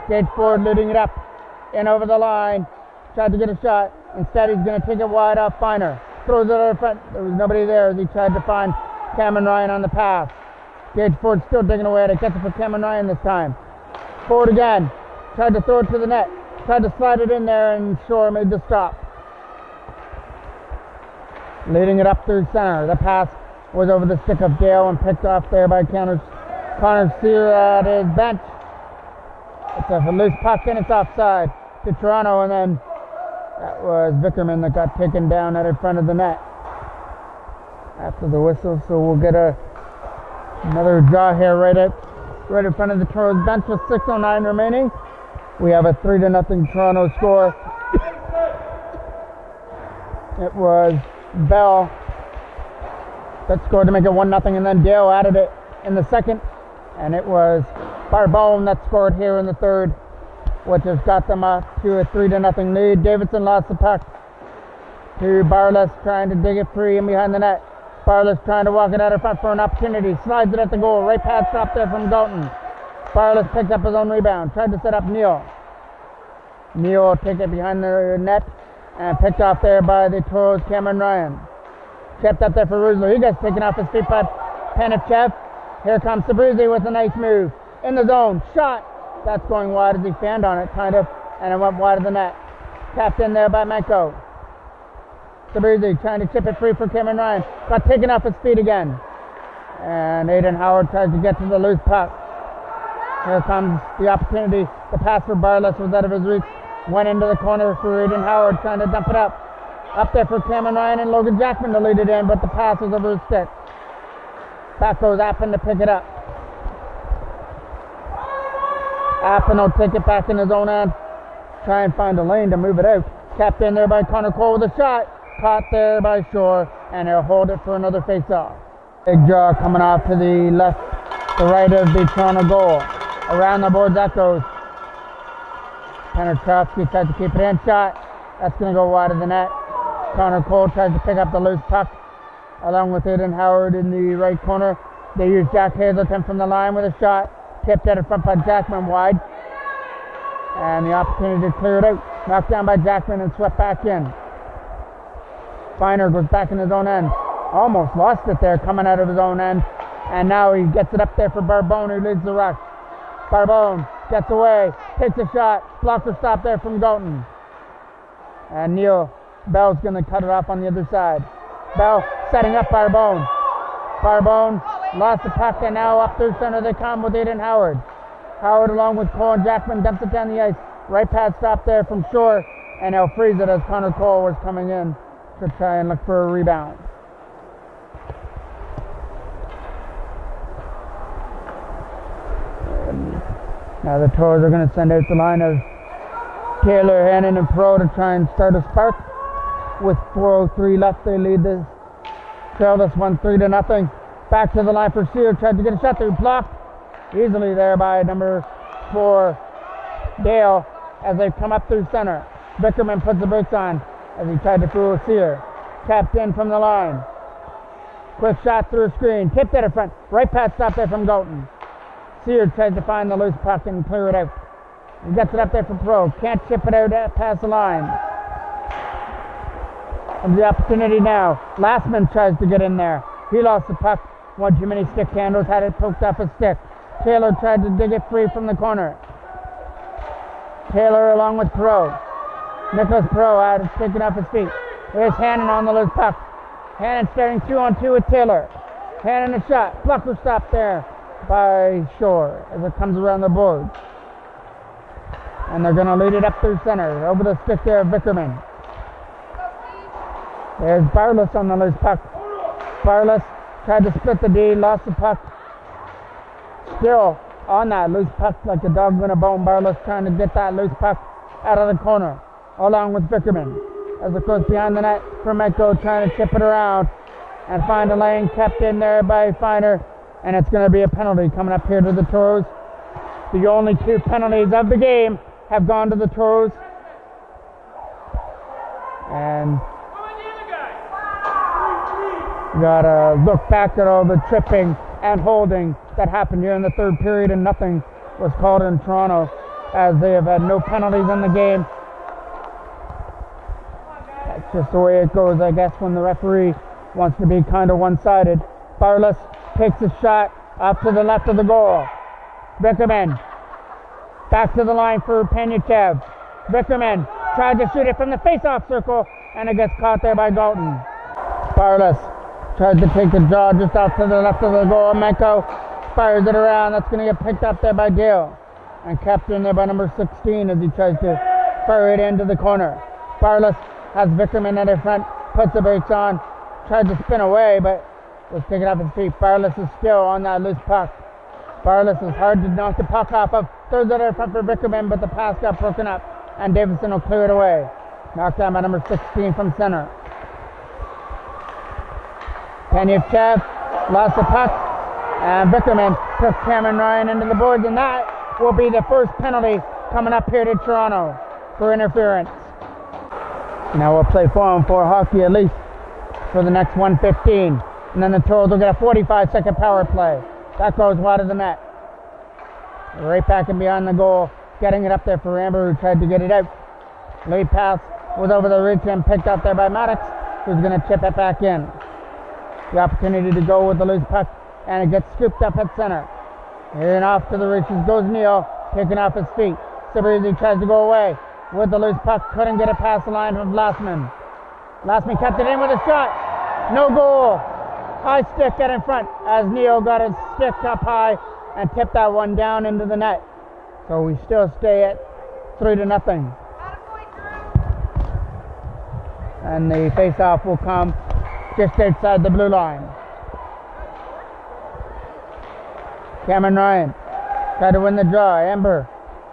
Gage Ford leading it up. In over the line. Tried to get a shot. Instead he's going to take it wide off Finer. Throws it out in front. There was nobody there as he tried to find Cameron Ryan on the pass. Gage Ford still digging away at it. Gets it for Cameron Ryan this time. Ford again. Tried to throw it to the net. Tried to slide it in there, and Shore made the stop. Leading it up through center. The pass was over the stick of Dale and picked off there by Connor Sear at his bench. It's a loose puck and it's offside to Toronto, and then that was Vickerman that got taken down at in front of the net after the whistle. So we'll get another draw here right in front of the Toros bench with 6:09 remaining. We have a 3-0 Toronto score. It was Bell that scored to make it 1-0, and then Dale added it in the second, and it was Barbone that scored here in the third, which has got them up to a 3-0 lead. Davidson lost the puck to Barless, trying to dig it free in behind the net. Barless trying to walk it out in front for an opportunity. Slides it at the goal. Right pass drop there from Dalton. Barless picked up his own rebound. Tried to set up Neal. Neal take it behind the net and picked off there by the Toros' Cameron Ryan. Kept up there for Rusler. He gets taken off his feet by Panichev. Here comes Sabrizi with a nice move. In the zone. Shot. That's going wide as he fanned on it, kind of, and it went wide of the net. Tapped in there by Menko. Sabrizi trying to chip it free for Cameron Ryan. Got taken off his feet again. And Aiden Howard tries to get to the loose puck. Here comes the opportunity. The pass for Barless was out of his reach. Went into the corner for Aiden Howard, trying to dump it up. Up there for Cameron Ryan and Logan Jackman to lead it in, but the pass was over his stick. Back goes Appen to pick it up. Appen will take it back in his own end. Try and find a lane to move it out. Tapped in there by Connor Cole with a shot. Caught there by Shore, and he'll hold it for another face-off. Big draw coming off to the left, the right of the Toronto goal. Around the boards that goes. Penetrovsky tries to keep it in. Shot. That's going to go wide of the net. Connor Cole tries to pick up the loose puck along with Aiden Howard in the right corner. They use Jack Hazelton from the line with a shot. Tipped out in front by Jackman wide. And the opportunity to clear it out. Knocked down by Jackman and swept back in. Feiner goes back in his own end. Almost lost it there coming out of his own end. And now he gets it up there for Barbone, who leads the rush. Barbone gets away, takes a shot. Blocker stop there from Golton. And Neil Bell's going to cut it off on the other side. Bell setting up Barbone. Barbone lost the puck, and now up through center they come with Aiden Howard. Howard along with Cole and Jackman dumps it down the ice. Right pad stop there from Shore, and he'll freeze it as Connor Cole was coming in to try and look for a rebound. Now the Toros are going to send out the line of Taylor, Hannon, and Pro to try and start a spark. With 4:03 left, they lead this trail this one 3-0. Back to the line for Sear. Tried to get a shot through, blocked easily there by number 4 Dale as they come up through center. Vickerman puts the brakes on as he tried to fool Sear. Tapped in from the line. Quick shot through a screen. Tipped at the front. Right pass stop there from Golton. Sear tries to find the loose puck and clear it out. He gets it up there for Pro. Can't chip it out past the line. And the opportunity now. Lastman tries to get in there. He lost the puck. One too many stick handles. Had it poked off his stick. Taylor tried to dig it free from the corner. Taylor along with Pro. Nicholas Pro had it taken off his feet. Here's Hannon on the loose puck. Hannon starting 2-on-2 with Taylor. Hannon a shot. Blocker stop there by Shore as it comes around the boards. And they're going to lead it up through center. Over the stick there of Vickerman. There's Barless on the loose puck. Barless tried to split the D, lost the puck. Still on that loose puck like a dog in a bone. Barless trying to get that loose puck out of the corner along with Vickerman. As it goes behind the net for Menko, trying to chip it around and find a lane kept in there by Feiner. And it's going to be a penalty coming up here to the Toros. The only 2 penalties of the game have gone to the Toros. And you gotta look back at all the tripping and holding that happened here in the third period, and nothing was called in Toronto as they have had no penalties in the game. That's just the way it goes, I guess, when the referee wants to be kind of one-sided. Barless takes a shot, Up to the left of the goal. Vickerman. Back to the line for Penychev. Vickerman tried to shoot it from the face-off circle, and it gets caught there by Galton. Barless tries to take the draw just out to the left of the goal. Menko fires it around. That's going to get picked up there by Dale. And kept in there by number 16 as he tries to fire it into the corner. Barless has Vickerman at his front, puts the brakes on, tried to spin away, but was taken off his feet. Barless is still on that loose puck. Barless is hard to knock the puck off of. Throws it in front for Vickerman, but the pass got broken up, and Davidson will clear it away. Knocked down by number 16 from center. Penychev lost the puck, and Vickerman took Cameron Ryan into the boards, and that will be the first penalty coming up here to Toronto for interference. Now we'll play 4-on-4 hockey at least for the next 1:15, and then the Toros will get a 45-second power play. That goes wide of the net. Right back and behind the goal, getting it up there for Amber, who tried to get it out. Lead pass was over the ridge and picked up there by Maddox, who's going to chip it back in. The opportunity to go with the loose puck, and it gets scooped up at center. And off to the reaches goes Neal, taking off his feet. Sabrizi tries to go away with the loose puck, couldn't get it past the line from Glassman. Glassman kept it in with a shot. No goal. High stick get in front as Neal got his stick up high and tipped that one down into the net. So we still stay at 3-0. And the face-off will come just outside the blue line. Cameron Ryan tried to win the draw. Amber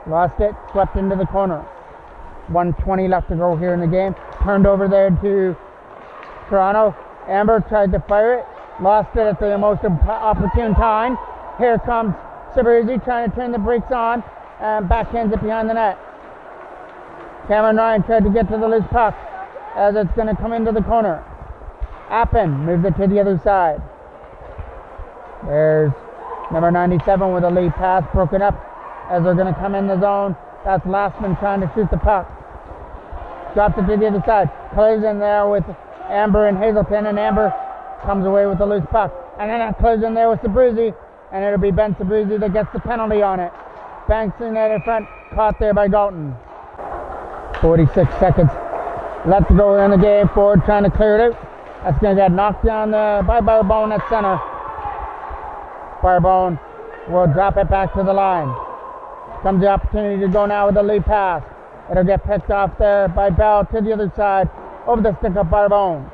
lost it, swept into the corner. 1:20 left to go here in the game. Turned over there to Toronto. Amber tried to fire it, lost it at the most opportune time. Here comes Sabrizi trying to turn the brakes on and backhands it behind the net. Cameron Ryan tried to get to the loose puck as it's going to come into the corner. Appen moves it to the other side. There's number 97 with a lead pass broken up as they're going to come in the zone. That's Lastman trying to shoot the puck. Drops it to the other side. Collision there with Amber and Hazelton, and Amber comes away with the loose puck. And then a collision there with Sabrizi, and it'll be Ben Sabrizi that gets the penalty on it. Banks in there in front, caught there by Galton. 46 seconds left to go in the game. Ford trying to clear it out. That's going to get knocked down by Barbone at center. Barbone will drop it back to the line. Comes the opportunity to go now with the lead pass. It'll get picked off there by Bell to the other side. Over the stick of Barbone.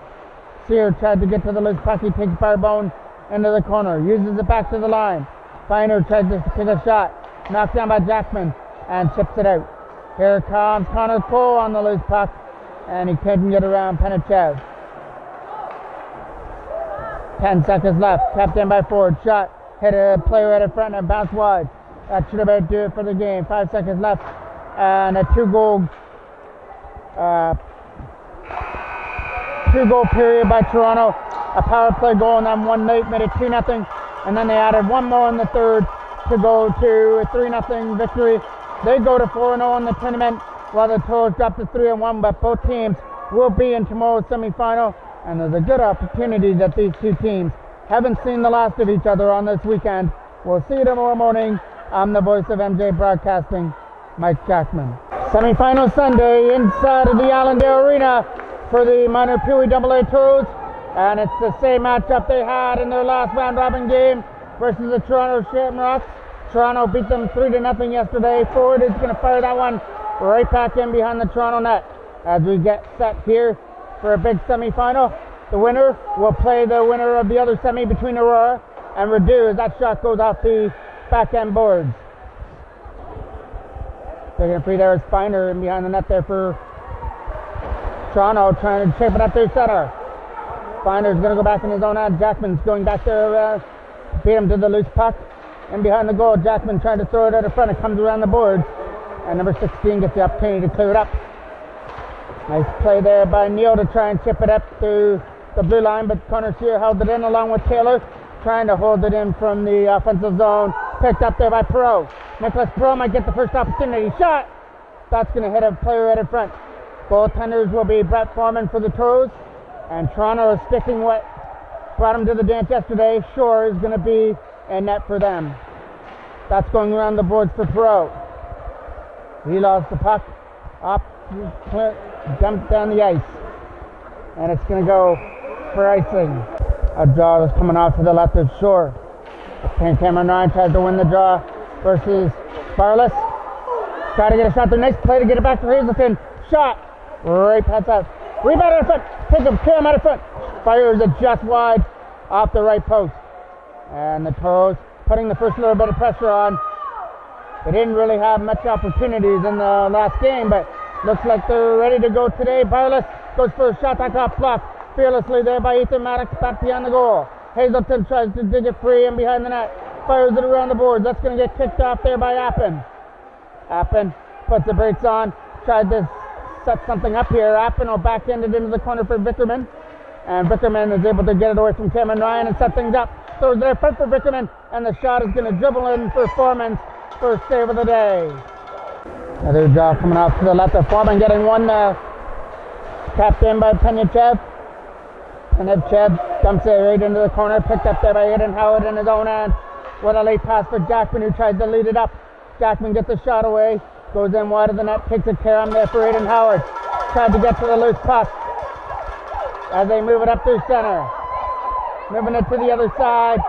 Sear tried to get to the loose puck. He takes Barbone into the corner. Uses it back to the line. Finer tries to take a shot. Knocked down by Jackman and chips it out. Here comes Connor Cole on the loose puck. And he couldn't get around Penychev. 10 seconds left. Kept in by Ford. Shot. Hit a player at the front and bounced wide. That should about do it for the game. 5 seconds left. And a two-goal period by Toronto. A power play goal and then one late made it 2-0. And then they added one more in the third to go to a 3-0 victory. They go to 4-0 in the tournament while the Toros drop to 3-1. But both teams will be in tomorrow's semifinal. And there's a good opportunity that these two teams haven't seen the last of each other on this weekend. We'll see you tomorrow morning. I'm the voice of MJ Broadcasting, Mike Jackman. Semifinal Sunday inside of the Allendale Arena for the minor Pee Wee AA Toros. And it's the same matchup they had in their last round-robin game versus the Toronto Shamrocks. Toronto beat them 3-0 yesterday. Ford is going to fire that one right back in behind the Toronto net as we get set here for a big semifinal. The winner will play the winner of the other semi between Aurora and Rideau as that shot goes off the back end boards. Taking a free there is Finer and behind the net there for Toronto, trying to shape it up their center. Finer's going to go back in his own end. Jackman's going back there, beat him to the loose puck. And behind the goal, Jackman trying to throw it out in front. It comes around the boards. And number 16 gets the opportunity to clear it up. Nice play there by Neal to try and chip it up to the blue line, but Connor Sear held it in along with Taylor, trying to hold it in from the offensive zone. Picked up there by Perot. Nicholas Perot might get the first opportunity. Shot! That's going to hit a player right in front. Goaltenders will be Brett Foreman for the Toros, and Toronto is sticking what brought him to the dance yesterday. Shore is going to be and net for them. That's going around the boards for Toros. He lost the puck. Up, dumped down the ice. And it's going to go for icing. A draw is coming off to the left of shore. Cameron Ryan tries to win the draw versus Barless. Try to get a shot there. Nice play to get it back to Hazelton. Shot. Right past us. Rebound out of front. Pick him. Cam out of front. Fires it just wide off the right post. And the Toros putting the first little bit of pressure on. They didn't really have much opportunities in the last game, but looks like they're ready to go today. Barless goes for a shot that got blocked fearlessly there by Ethan Maddox back beyond the goal. Hazelton tries to dig it free and behind the net. Fires it around the boards. That's going to get kicked off there by Appen. Appen puts the brakes on. Tried to set something up here. Appen will back-end it into the corner for Vickerman. And Vickerman is able to get it away from Cameron Ryan and set things up. Throws it in front for Vickerman. And the shot is going to dribble in for Foreman. First save of the day. Another draw coming off to the left of Foreman, getting one tapped in by Penyachev. Penyachev dumps it right into the corner, picked up there by Aiden Howard in his own end. What a late pass for Jackman, who tries to lead it up. Jackman gets the shot away, goes in wide of the net, takes a carom there for Aiden Howard. Tried to get to the loose puck as they move it up through center. Moving it to the other side.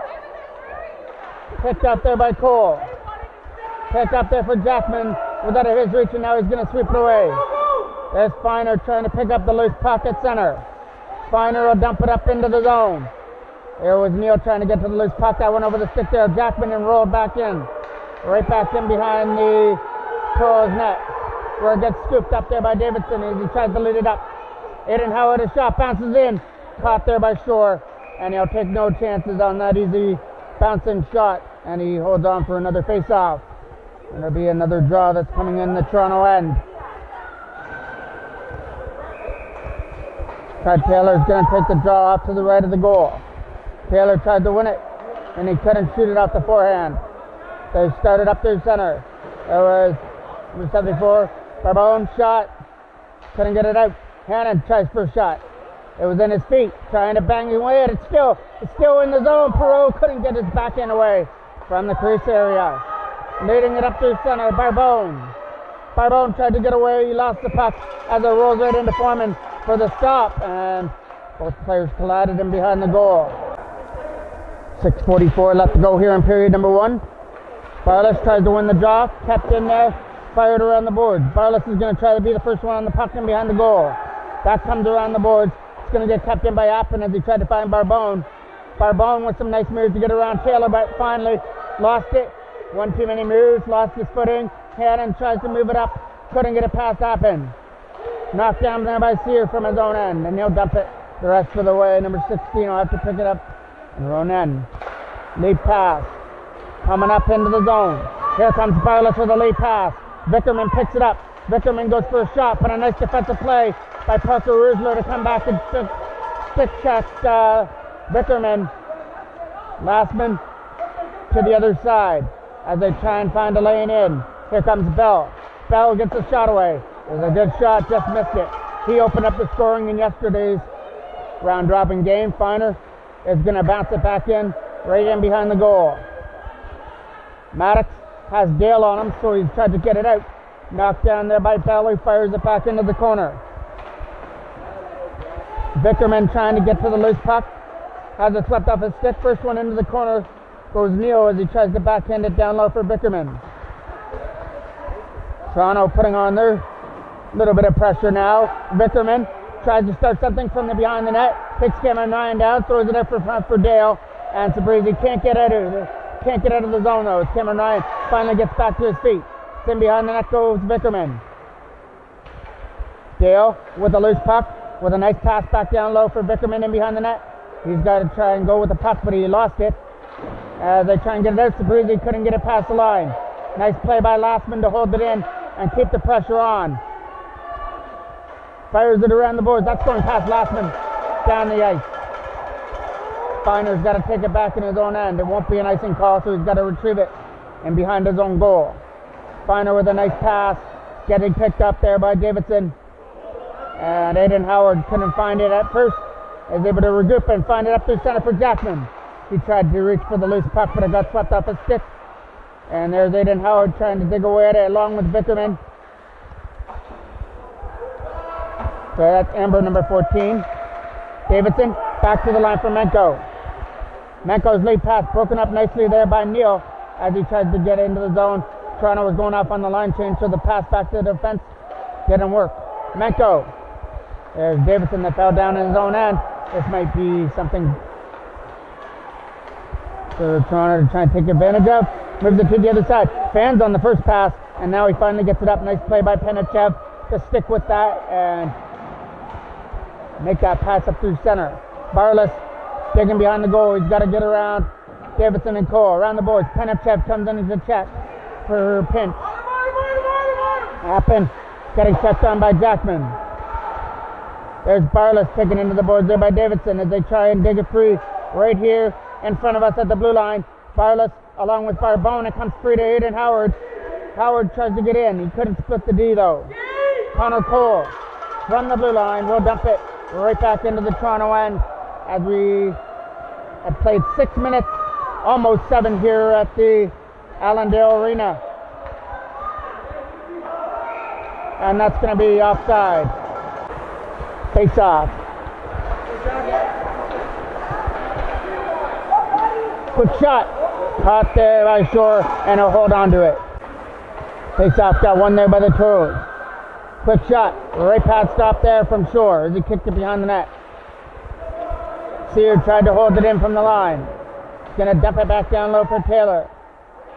Picked up there by Cole. Picked up there for Jackman. Was out of his reach, and now he's going to sweep it away. There's Finer trying to pick up the loose puck at center. Finer will dump it up into the zone. There was Neal trying to get to the loose puck. That went over the stick there of Jackman and rolled back in. Right back in behind the Toros net, where it gets scooped up there by Davidson as he tries to lead it up. Aiden Howard, a shot bounces in. Caught there by Shore, and he'll take no chances on that easy bouncing shot, and he holds on for another face-off. And there'll be another draw that's coming in the Toronto end. Todd Taylor's going to take the draw off to the right of the goal. Taylor tried to win it, and he couldn't shoot it off the forehand. They started up through center. There was number 74, Barbone shot. Couldn't get it out. Hannon tries for a shot. It was in his feet, trying to bang away at it. It's still in the zone. Perot couldn't get his backhand away from the crease area. Leading it up through center, Barbone. Barbone tried to get away. He lost the puck as it rolls right into Foreman for the stop, and both players collided in behind the goal. 6:44 left to go here in period number one. Barless tries to win the draw, kept in there, fired around the boards. Barless is going to try to be the first one on the puck and behind the goal. That comes around the boards. It's going to get kept in by Appen as he tried to find Barbone. Barbone with some nice moves to get around Taylor, but finally lost it. One too many moves, lost his footing. Hannon tries to move it up, couldn't get it past Appen. Knocked down there by Sear from his own end, and he'll dump it the rest of the way. Number 16 will have to pick it up in her own end. Lead pass. Coming up into the zone. Here comes Barless with a late pass. Vickerman picks it up. Vickerman goes for a shot, but a nice defensive play by Parker Rusler to come back and stick check Vickerman. Lastman to the other side as they try and find a lane in. Here comes Bell. Bell gets a shot away. It was a good shot, just missed it. He opened up the scoring in yesterday's round-robin game. Finer is going to bounce it back in, right in behind the goal. Maddox has Dale on him, so he's tried to get it out. Knocked down there by Bell, he fires it back into the corner. Vickerman trying to get to the loose puck. Has it swept off his stick. First one into the corner goes Neal as he tries to backhand it down low for Vickerman. Toronto putting on their little bit of pressure now. Vickerman tries to start something from the behind the net. Takes Cameron Ryan down, throws it up for Dale. And Sabrizi can't get out of the zone though. It's Cameron Ryan finally gets back to his feet. Then behind the net goes Vickerman. Dale with a loose puck, with a nice pass back down low for Vickerman in behind the net. He's got to try and go with the puck, but he lost it. As they try and get it out, Sabrizi couldn't get it past the line. Nice play by Lastman to hold it in and keep the pressure on. Fires it around the boards. That's going past Lastman down the ice. Finer's got to take it back in his own end. It won't be an icing call, so he's got to retrieve it and behind his own goal. Finer with a nice pass, getting picked up there by Davidson. And Aiden Howard couldn't find it at first. Is able to regroup and find it up through center for Jackman. He tried to reach for the loose puck, but it got swept off his stick. And there's Aiden Howard trying to dig away at it along with Vickerman. So that's Amber number 14. Davidson back to the line for Menko. Menko's lead pass broken up nicely there by Neal as he tries to get into the zone. Toronto was going off on the line change, so the pass back to the defense didn't work. Menko. There's Davidson that fell down in his own end. This might be something for Toronto to try and take advantage of. Moves it to the other side. Fans on the first pass, and now he finally gets it up. Nice play by Penechev to stick with that and make that pass up through center. Barless digging behind the goal. He's got to get around Davidson and Cole. Around the boards. Penechev comes in as a check for pinch. Happen. Getting checked on by Jackman. There's Barless taken into the boards there by Davidson as they try and dig it free right here in front of us at the blue line. Barless along with Barbone. It comes free to Aiden Howard. Howard tries to get in. He couldn't split the D though. Connor Cole from the blue line. We'll dump it right back into the Toronto end as we have played 6 minutes, almost 7 here at the Allendale Arena. And that's going to be offside. Face off. Quick shot. Caught there by Shore and he'll hold on to it. Face off got one there by the Toros. Quick shot. Right pad stop there from Shore as he kicked it behind the net. Sear tried to hold it in from the line. He's going to dump it back down low for Taylor.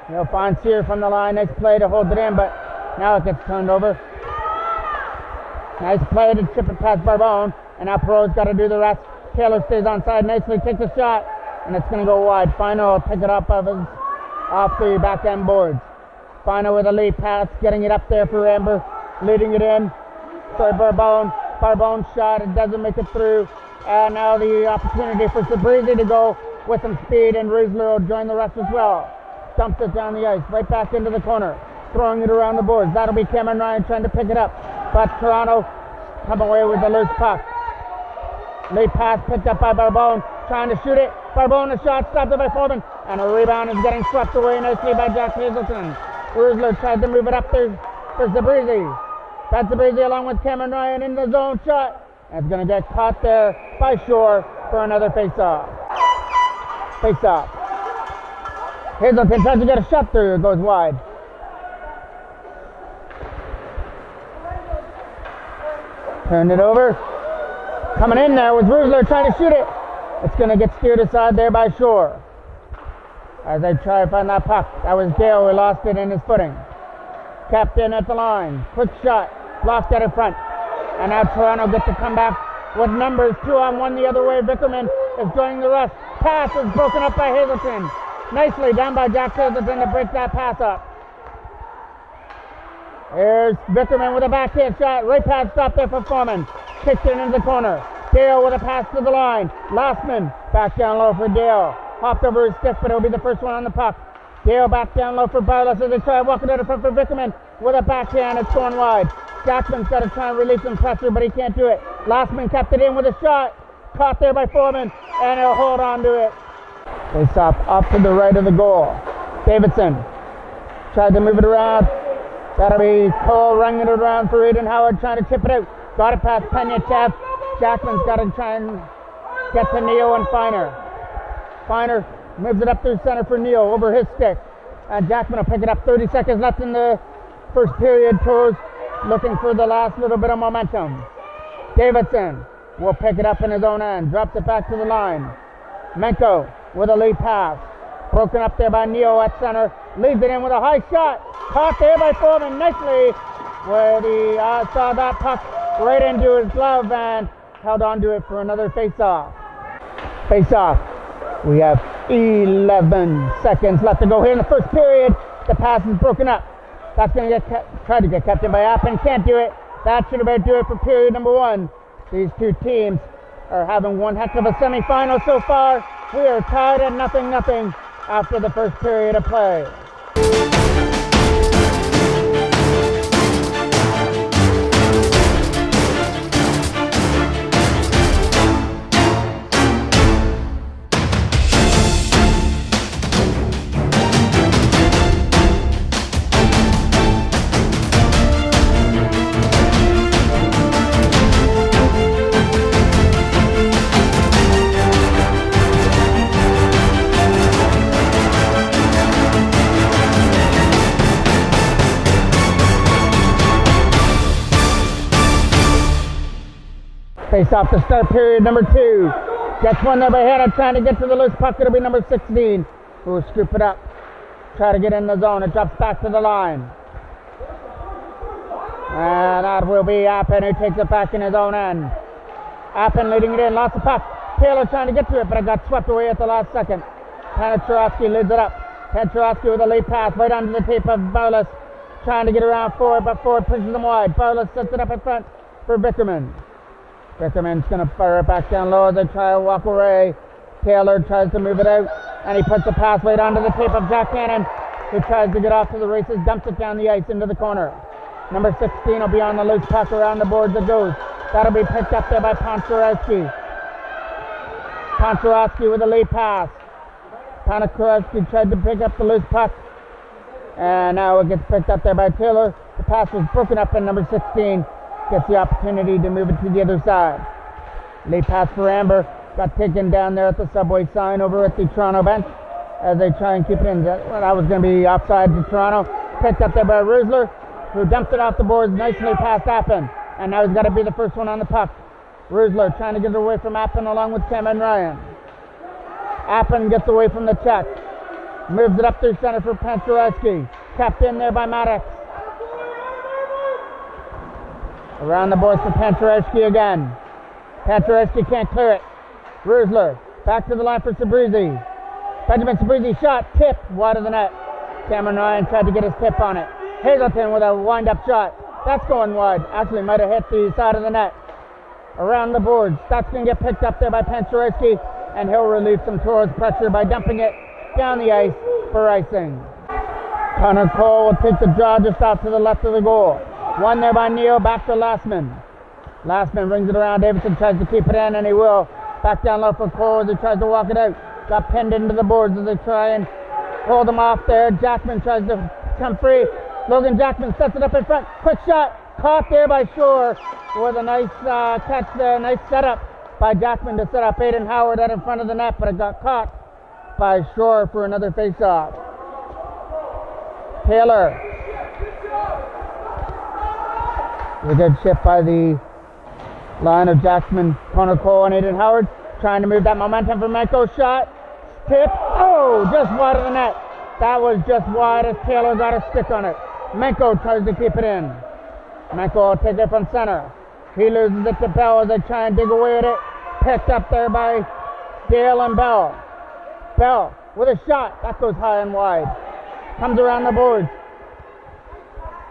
He'll find Sear from the line. Nice play to hold it in, but now it gets turned over. Nice play to chip it past Barbone, and now Perot's got to do the rest. Taylor stays onside nicely, takes a shot, and it's going to go wide. Fino will pick it up off the back end boards. Fino with a lead pass, getting it up there for Amber, leading it in. Sorry, Barbone. Barbone's shot, it doesn't make it through. And now the opportunity for Sabrizi to go with some speed, and Riesler will join the rest as well. Dumps it down the ice, right back into the corner, throwing it around the boards. That'll be Cameron Ryan trying to pick it up. But Toronto come away with the loose puck. Late pass picked up by Barbone, trying to shoot it. Barbone, a shot stopped by Foreman, and a rebound is getting swept away nicely by Jack Hazelton. Riesler tried to move it up there for Sabrizi. Pat Sabrizi along with Cameron Ryan in the zone shot. And it's going to get caught there by Shore for another face-off. Face-off. Hazelton tries to get a shot through. It goes wide. Turned it over. Coming in there was Riesler trying to shoot it. It's going to get steered aside there by Shore. As they try to find that puck. That was Dale who lost it in his footing. Captain at the line. Quick shot. Blocked out in front. And now Toronto gets to come back with numbers 2-on-1 the other way. Vickerman is joining the rush. Pass is broken up by Hazelton. Nicely done by Jack Hazelton to break that pass up. Here's Vickerman with a backhand shot. Right pad stop there for Foreman. Kicks it into the corner. Dale with a pass to the line. Lastman back down low for Dale. Hopped over his stick, but he'll be the first one on the puck. Dale back down low for Barless as they try walking out in front for Vickerman with a backhand. It's going wide. Jackman's got to try and release some pressure, but he can't do it. Lastman kept it in with a shot. Caught there by Foreman, and he'll hold on to it. They stop up to the right of the goal. Davidson tried to move it around. That'll be Cole running it around for Aiden Howard, trying to tip it out. Got it past Penechev. Jackman's got to try and get to Neal and Finer. Finer moves it up through center for Neal over his stick. And Jackman will pick it up. 30 seconds left in the first period. Toros looking for the last little bit of momentum. Davidson will pick it up in his own end. Drops it back to the line. Menko with a lead pass. Broken up there by Neal at center. Leads it in with a high shot. Caught there by Foreman nicely. Where he saw that puck right into his glove and held on to it for another face-off. Face-off. We have 11 seconds left to go here in the first period. The pass is broken up. That's going to get tried to get kept in by Appen. Can't do it. That should have been do it for period number 1. These two teams are having one heck of a semifinal so far. We are tied at 0-0 after the first period of play. Face off to start period number 2. Gets one there by Hannah, trying to get to the loose puck. It'll be number 16 who will scoop it up. Try to get in the zone. It drops back to the line. And that will be Appen who takes it back in his own end. Appen leading it in. Lots of puck. Taylor trying to get to it, but it got swept away at the last second. Penetrowski leads it up. Penetrowski with a lead pass right onto the tape of Barlas. Trying to get around Ford, but Ford pushes him wide. Barlas sets it up in front for Vickerman. Vickerman's going to fire it back down low as they try to walk away. Taylor tries to move it out, and he puts the pass right onto the tape of Jack Cannon, who tries to get off to the races, dumps it down the ice into the corner. Number 16 will be on the loose puck around the boards it goes. That'll be picked up there by Ponchorowski. Ponchorowski with a lead pass. Ponchorowski tried to pick up the loose puck, and now it gets picked up there by Taylor. The pass was broken up, and number 16 gets the opportunity to move it to the other side. Lead pass for Amber. Got taken down there at the subway sign over at the Toronto bench as they try and keep it in. That was going to be offside to Toronto. Picked up there by Rusler, who dumped it off the boards nicely past Appen. And now he's got to be the first one on the puck. Rusler trying to get it away from Appen along with Cameron Ryan. Appen gets away from the check. Moves it up through center for Penchorowski. Kept in there by Maddox. Around the boards for Penchorowski again. Penchorowski can't clear it. Rusler back to the line for Sabrizi. Benjamin Sabrizi shot, tip, wide of the net. Cameron Ryan tried to get his tip on it. Hazelton with a wind-up shot. That's going wide. Actually might have hit the side of the net. Around the boards. That's going to get picked up there by Penchorowski, and he'll relieve some Toros pressure by dumping it down the ice for icing. Connor Cole will take the draw just off to the left of the goal. One there by Neal, back to Lastman. Lastman brings it around. Davidson tries to keep it in, and he will. Back down low for Cole as he tries to walk it out. Got pinned into the boards as they try and hold him off there. Jackman tries to come free. Logan Jackman sets it up in front. Quick shot. Caught there by Shore with a nice catch there. Nice setup by Jackman to set up Aiden Howard out in front of the net, but it got caught by Shore for another face-off. Taylor. A good shift by the line of Jackman, Connor Cole, and Aiden Howard. Trying to move that momentum for Menko's shot. Tip. Oh, just wide of the net. That was just wide as Taylor got a stick on it. Menko tries to keep it in. Menko will take it from center. He loses it to Bell as they try and dig away at it. Picked up there by Dale and Bell. Bell with a shot. That goes high and wide. Comes around the boards.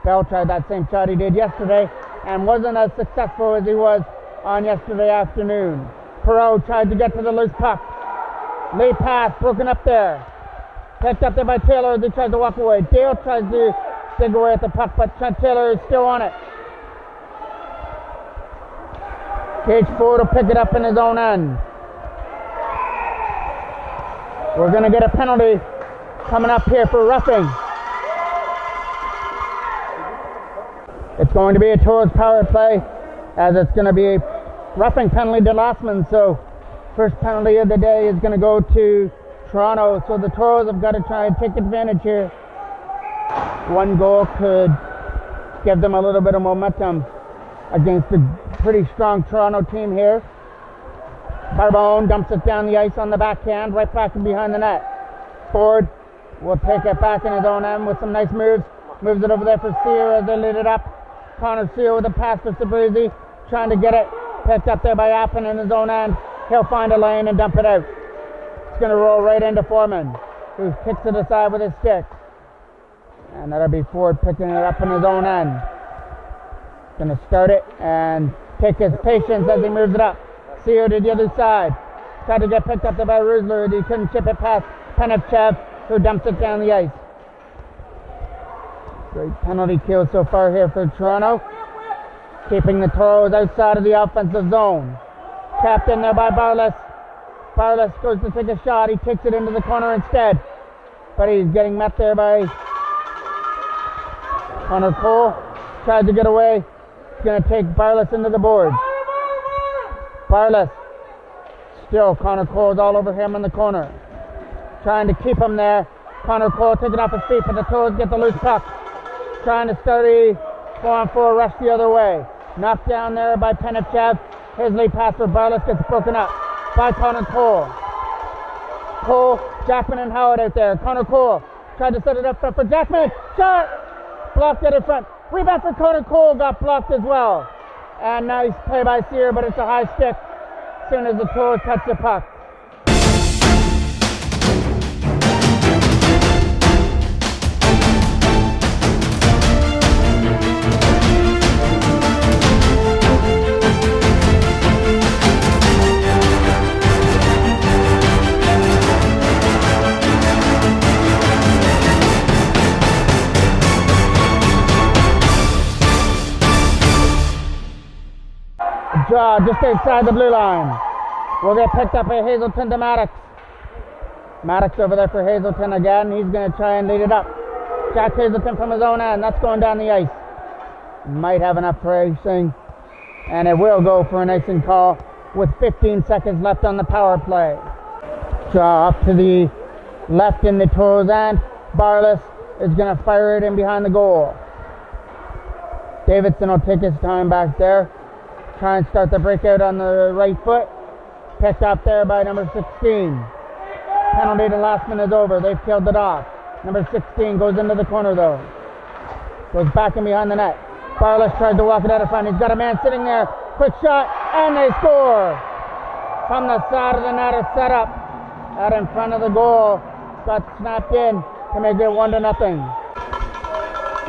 Bell tried that same shot he did yesterday and wasn't as successful as he was on yesterday afternoon. Perot tried to get to the loose puck. Late pass broken up there. Picked up there by Taylor as he tries to walk away. Dale tries to dig away at the puck, but Trent Taylor is still on it. Cage Ford will pick it up in his own end. We're going to get a penalty coming up here for roughing. It's going to be a Toros power play, as it's going to be a roughing penalty to Lossman. So first penalty of the day is going to go to Toronto. So the Toros have got to try and take advantage here. One goal could give them a little bit of momentum against a pretty strong Toronto team here. Barbone dumps it down the ice on the backhand, right back and behind the net. Ford will take it back in his own end with some nice moves. Moves it over there for Sear as they lead it up. Connor Sear with a pass to Sabrizi, trying to get it. Picked up there by Appen in his own end. He'll find a lane and dump it out. It's going to roll right into Foreman, who kicks it aside with his stick. And that'll be Ford picking it up in his own end. Going to start it and take his patience as he moves it up. Sear to the other side. Tried to get picked up there by Rusler, and he couldn't chip it past Penevchev, who dumps it down the ice. Great penalty kill so far here for Toronto. Keeping the Toros outside of the offensive zone. Tapped in there by Barlas. Barlas goes to take a shot. He takes it into the corner instead. But he's getting met there by Connor Cole. Tried to get away. He's going to take Barlas into the board. Barlas. Still, Connor Cole's all over him in the corner. Trying to keep him there. Connor Cole taking off his feet, but the Toros get the loose puck. Trying to start a 4-on-4 rush the other way. Knocked down there by Penevchev, His lead pass for Barless gets broken up by Connor Cole. Cole, Jackman, and Howard out there. Connor Cole tried to set it up front for Jackman. Shot! Blocked it in front. Rebound for Connor Cole, got blocked as well. And nice play by Sear, but it's a high stick as soon as the Toros touch the puck. Draw just outside the blue line. Will get picked up by Hazelton to Maddox. Maddox over there for Hazelton again. He's going to try and lead it up. Jack Hazelton from his own end. That's going down the ice. Might have enough for icing. And it will go for an icing call with 15 seconds left on the power play. Draw up to the left in the Toros end. Barless is going to fire it in behind the goal. Davidson will take his time back there. Try and start the breakout on the right foot. Picked up there by number 16. Penalty, the last minute is over. They've killed it off. Number 16 goes into the corner though. Goes back in behind the net. Barless tried to walk it out of front. He's got a man sitting there. Quick shot, and they score! From the side of the net, it's set up. Out in front of the goal. Got snapped in to make it 1-0.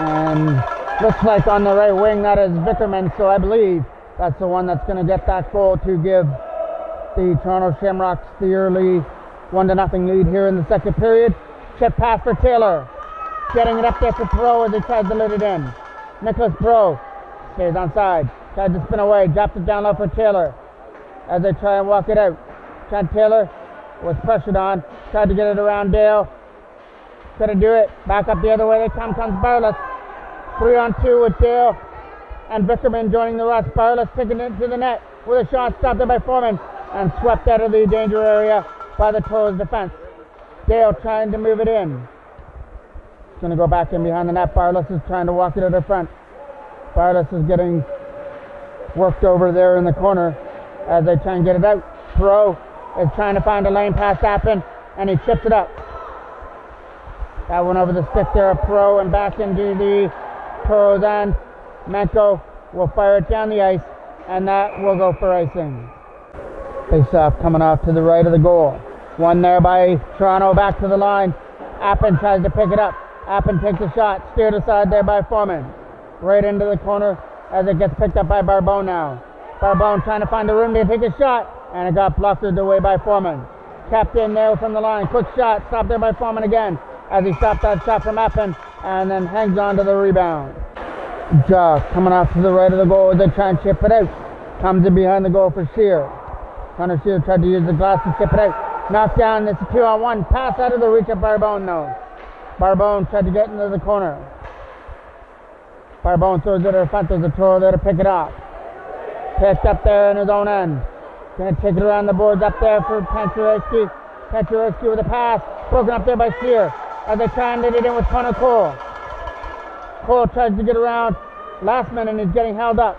And looks like on the right wing that is Vickerman, so I believe that's the one that's going to get that goal to give the Toronto Shamrocks the early 1-0 lead here in the second period. Chip pass for Taylor. Getting it up there for Pro as he tries to let it in. Nicholas Pro stays onside. Tried to spin away. Dropped it down low for Taylor as they try and walk it out. Chad Taylor was pressured on. Tried to get it around Dale. Couldn't do it. Back up the other way. They comes Barless. 3-on-2 with Dale and Vickerman joining the rush. Barless taking it to the net with a shot stopped there by Foreman and swept out of the danger area by the Toros defense. Dale trying to move it in. It's going to go back in behind the net. Barless is trying to walk it to the front. Barless is getting worked over there in the corner as they try and get it out. Pro is trying to find a lane pass happen and he chips it up. That one over the stick there of Pro and back into the Toros end. Menko will fire it down the ice, and that will go for icing. Face-off coming off to the right of the goal. One there by Toronto, back to the line. Appen tries to pick it up. Appen takes a shot, steered aside there by Foreman. Right into the corner as it gets picked up by Barbone now. Barbone trying to find a room to take a shot, and it got blocked away by Foreman. Kept in there from the line. Quick shot, stopped there by Foreman again as he stopped that shot from Appen, and then hangs on to the rebound. Jaw coming off to the right of the goal as they try and chip it out. Comes in behind the goal for Shear. Connor Shear tried to use the glass to chip it out. Knocked down, it's a 2-on-1. Pass out of the reach of Barbone though. Barbone tried to get into the corner. Barbone throws it to the front. There's a Toro there to pick it off. Picked up there in his own end. Going to take it around the boards up there for Pencherowski. Pencherowski with a pass. Broken up there by Shear as they try and get it in with Connor Cole. Cole tries to get around last minute and he's getting held up.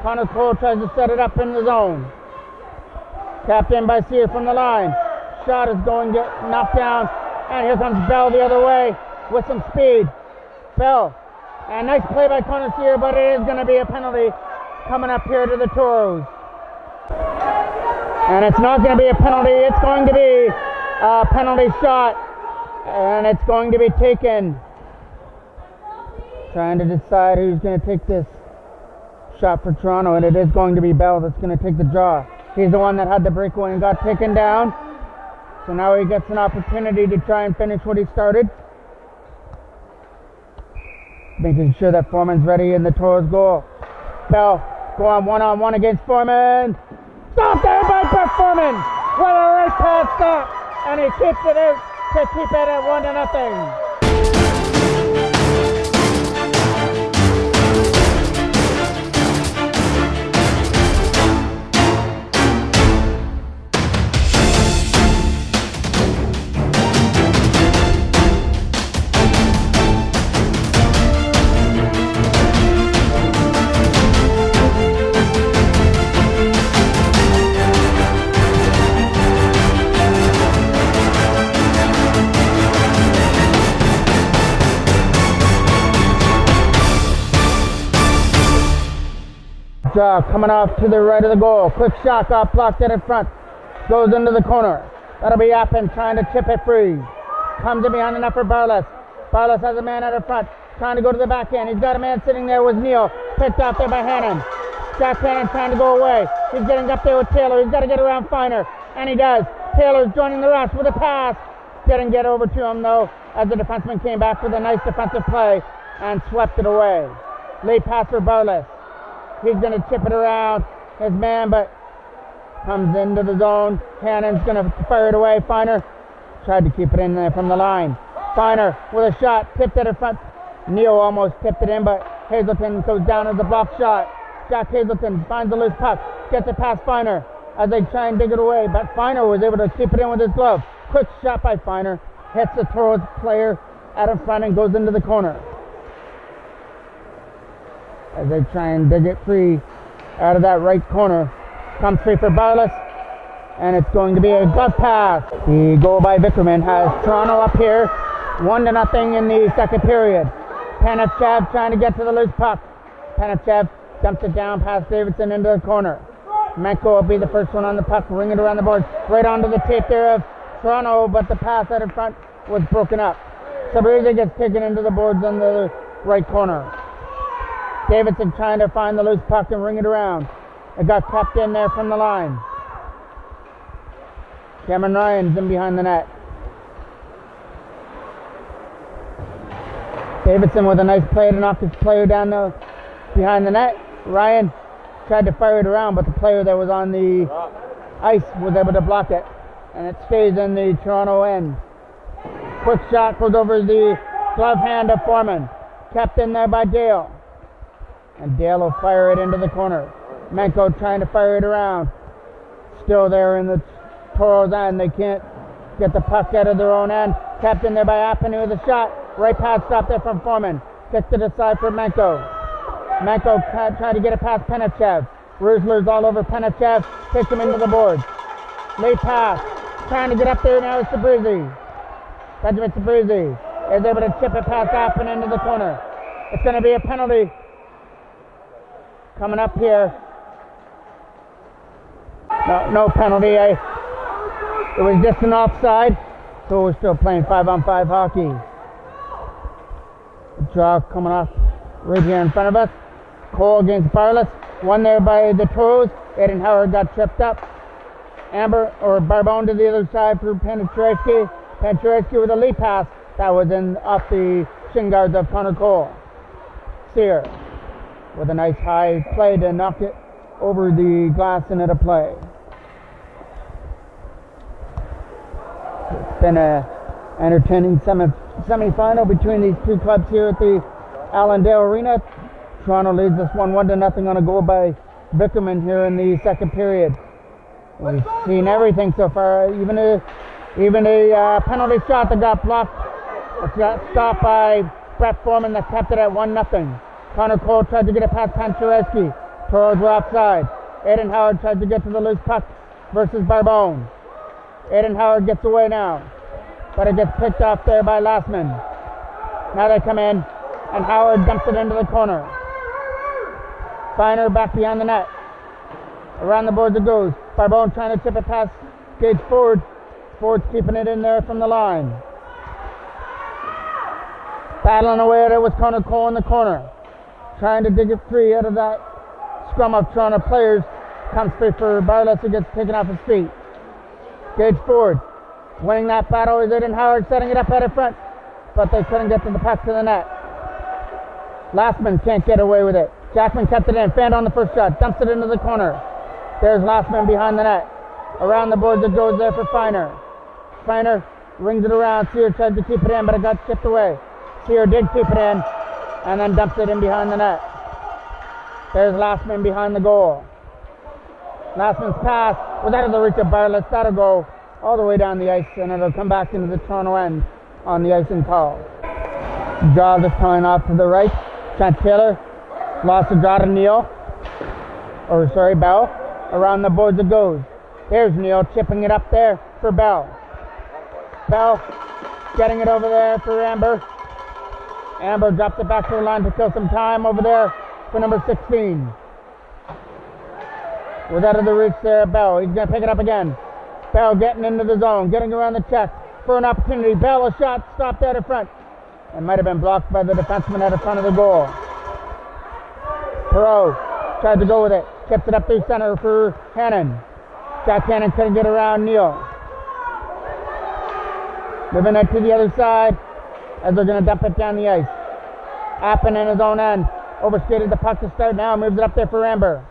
Connor Cole tries to set it up in the zone. Tapped in by Sear from the line. Shot is going to get knocked down. And here comes Bell the other way with some speed. Bell. And nice play by Connor Sear, but it is going to be a penalty coming up here to the Toros. And it's not going to be a penalty. It's going to be a penalty shot. And it's going to be taken. Trying to decide who's going to take this shot for Toronto, and it is going to be Bell that's going to take the draw. He's the one that had the breakaway and got taken down. So now he gets an opportunity to try and finish what he started. Making sure that Foreman's ready in the Toros goal. Bell going one-on-one against Foreman. Stop there by Buck Foreman! What a right pass stop! And he keeps it out to keep it at 1-0. Draw coming off to the right of the goal. Quick shot got blocked at in front. Goes into the corner. That'll be Appin trying to chip it free. Comes in behind the net for Barlas. Barlas has a man at in front. Trying to go to the back end. He's got a man sitting there with Neal. Picked off there by Hannon. Jack Hannon trying to go away. He's getting up there with Taylor. He's got to get around Feiner. And he does. Taylor's joining the rush with a pass. Didn't get over to him though, as the defenseman came back with a nice defensive play and swept it away. Late pass for Barlas. He's going to chip it around his man, but comes into the zone. Hannon's going to fire it away. Feiner tried to keep it in there from the line. Feiner with a shot, tipped it in front. Neal almost tipped it in, but Hazelton goes down as a block shot. Jack Hazelton finds a loose puck, gets it past Feiner as they try and dig it away, but Feiner was able to keep it in with his glove. Quick shot by Feiner, hits the Toros player out in front and goes into the corner. As they try and dig it free out of that right corner. Comes free for Barlas, and it's going to be a glove pass. The goal by Vickerman has Toronto up here, 1-0 in the second period. Panachab trying to get to the loose puck. Panachab dumps it down past Davidson into the corner. Menko will be the first one on the puck, ring it around the board, right onto the tape there of Toronto, but the pass out in front was broken up. Sabrizi gets taken into the boards on the right corner. Davidson trying to find the loose puck and ring it around. It got kept in there from the line. Cameron Ryan's in behind the net. Davidson with a nice play to knock his player down behind the net. Ryan tried to fire it around, but the player that was on the ice was able to block it. And it stays in the Toronto end. Quick shot goes over the glove hand of Foreman. Kept in there by Dale. And Dale will fire it into the corner. Menko trying to fire it around. Still there in the Toros end. They can't get the puck out of their own end. Kept in there by Appin with a shot. Right pass stop there from Foreman. Kicked it aside for Menko. Menko trying to get it past Penachev. Rusler's all over Penachev. Takes him into the board. Late pass. Trying to get up there now is Sabrizi. Benjamin Sabrizi is able to chip it past Appin into the corner. It's going to be a penalty coming up here. No penalty. It was just an offside, so we're still playing 5-on-5 hockey. The draw coming off right here in front of us. Cole against Barlas. One there by the Toros. Aiden Howard got tripped up. Barbone to the other side for Pencherevsky. Pencherevsky with a lead pass. That was off the shin guards of Connor Cole. Sear with a nice high play to knock it over the glass and into play. It's been an entertaining semi-final between these two clubs here at the Allendale Arena. Toronto leads us 1-0 on a goal by Vickerman here in the second period. We've seen everything so far, even a penalty shot that got blocked. It got stopped by Brett Foreman that kept it at 1-0. Connor Cole tried to get it past Pancherevsky. Toros were offside. Aiden Howard tried to get to the loose puck versus Barbone. Aiden Howard gets away now, but it gets picked off there by Lassman. Now they come in, and Howard dumps it into the corner. Feiner back behind the net. Around the boards it goes. Barbone trying to tip it past Gage Ford. Ford's keeping it in there from the line. Battling away at it with Connor Cole in the corner. Trying to dig it free out of that scrum of Toronto players. Comes free for Barlas, who gets taken off his feet. Gage Ford winning that battle is Aiden Howard setting it up out in front, but they couldn't get to the puck to the net. Lassman can't get away with it. Jackman kept it in, fanned on the first shot, dumps it into the corner. There's Lassman behind the net. Around the boards it goes there for Feiner. Feiner rings it around. Sear tried to keep it in, but it got chipped away. Sear did keep it in, and then dumps it in behind the net. There's Lassman behind the goal. Lassman's pass was out of the reach of Barlas. That'll go all the way down the ice, and it'll come back into the Toronto end on the icing call. Draw this time off to the right. Trent Taylor lost the draw to Bell. Around the boards it goes. There's Neal chipping it up there for Bell. Bell getting it over there for Amber. Amber drops it back to the line to kill some time over there for number 16. Was out of the reach there, Bell. He's going to pick it up again. Bell getting into the zone, getting around the check for an opportunity. Bell, a shot, stopped out in front. It might have been blocked by the defenseman out in front of the goal. Toros tried to go with it. Kept it up through center for Hannon. Jack Hannon couldn't get around Neal. Moving it to the other side as they're going to dump it down the ice. Appen in his own end. Overskated the puck to start now. Moves it up there for Amber.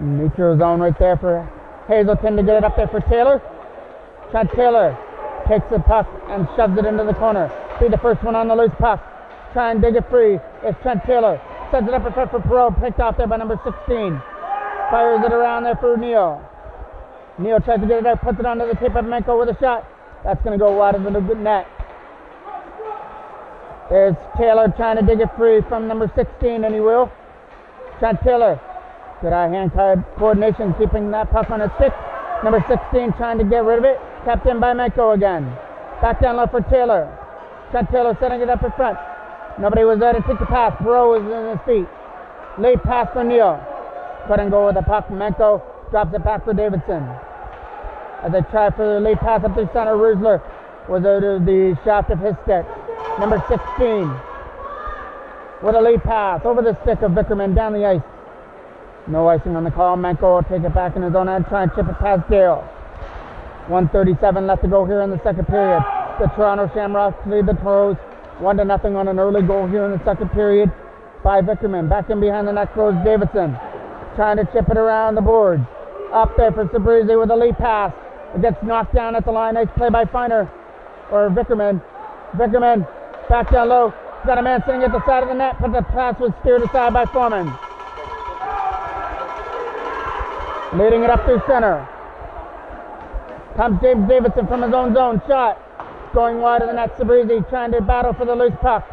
Neutral zone right there for Hazelton to get it up there for Taylor. Trent Taylor takes the puck and shoves it into the corner. Be the first one on the loose puck. Try and dig it free. It's Trent Taylor. Sends it up in front for Perot. Picked off there by number 16. Fires it around there for Neal. Neal tries to get it out. Puts it onto the tip of Menko with a shot. That's going to go wide of the net. There's Taylor trying to dig it free from number 16, and he will. Trent Taylor. Good eye-hand coordination, keeping that puck on its stick. Number 16 trying to get rid of it. Kept in by Menko again. Back down low for Taylor. Trent Taylor setting it up in front. Nobody was there to take the pass. Perot was in his feet. Late pass for Neal. Couldn't go with the puck. Menko drops it back for Davidson. As they try for the late pass up the center, Rusler was out of the shaft of his stick. Number 16 with a late pass over the stick of Vickerman down the ice. No icing on the call. Menko will take it back in his own end, try and chip it past Gale. 1:37 left to go here in the second period. The Toronto Shamrocks lead the Toros 1-0 on an early goal here in the second period by Vickerman. Back in behind the net goes Davidson, trying to chip it around the boards. Up there for Sabrizi with a late pass. It gets knocked down at the line. Nice play by Feiner, or Vickerman. Vickerman back down low. Got a man sitting at the side of the net, but the pass was steered aside by Foreman. Leading it up through center. Comes James Davidson from his own zone. Shot. Going wide of the net. Sabrizi trying to battle for the loose puck.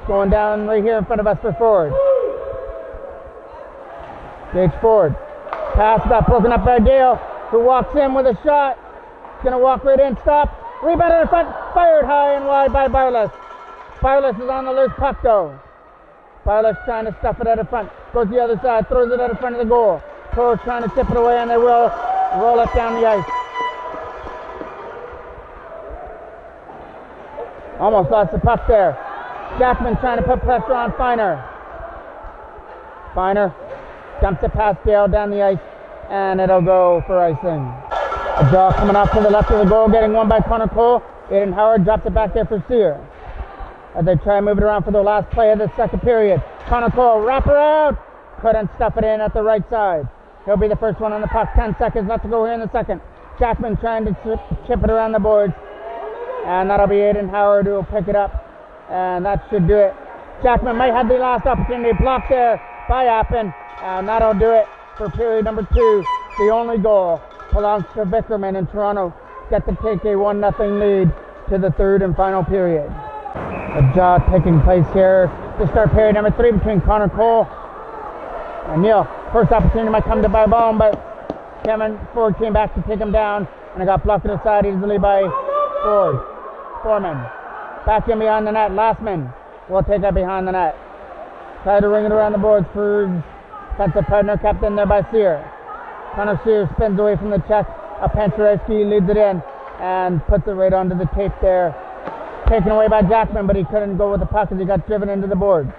Going down right here in front of us for Ford. Gage Ford. Pass got broken up by Dale, who walks in with a shot. He's going to walk right in. Stop. Rebound in front. Fired high and wide by Barless. Barless is on the loose puck though. Barless trying to stuff it out in front. Goes to the other side. Throws it out in front of the goal. Toros trying to tip it away, and they will roll it down the ice. Almost lost the puck there. Jackman trying to put pressure on Feiner. Feiner dumps it past Dale down the ice, and it'll go for icing. A draw coming off to the left of the goal, getting won by Connor Cole. Aiden Howard drops it back there for Sear. As they try and move it around for the last play of the second period. Connor Cole, wrap around. Couldn't stuff it in at the right side. He'll be the first one on the puck. 10 seconds left to go here in the second. Jackman trying to chip it around the boards. And that'll be Aiden Howard who will pick it up. And that should do it. Jackman might have the last opportunity. Blocked there by Appen. And that'll do it for period number 2. The only goal belongs to Vickerman, and Toronto get to take a 1-0 lead to the third and final period. A draw taking place here to start period number 3 between Connor Cole and Neal. First opportunity might come to Barbone, but Cameron Ford came back to take him down, and it got blocked to the side easily by Foreman. Back in behind the net. Lastman will take that behind the net. Try to ring it around the boards for defensive partner, kept in there by Sear. Connor Sear spins away from the check. Pencherewski leads it in and puts it right onto the tape there. Taken away by Jackman, but he couldn't go with the puck as he got driven into the board.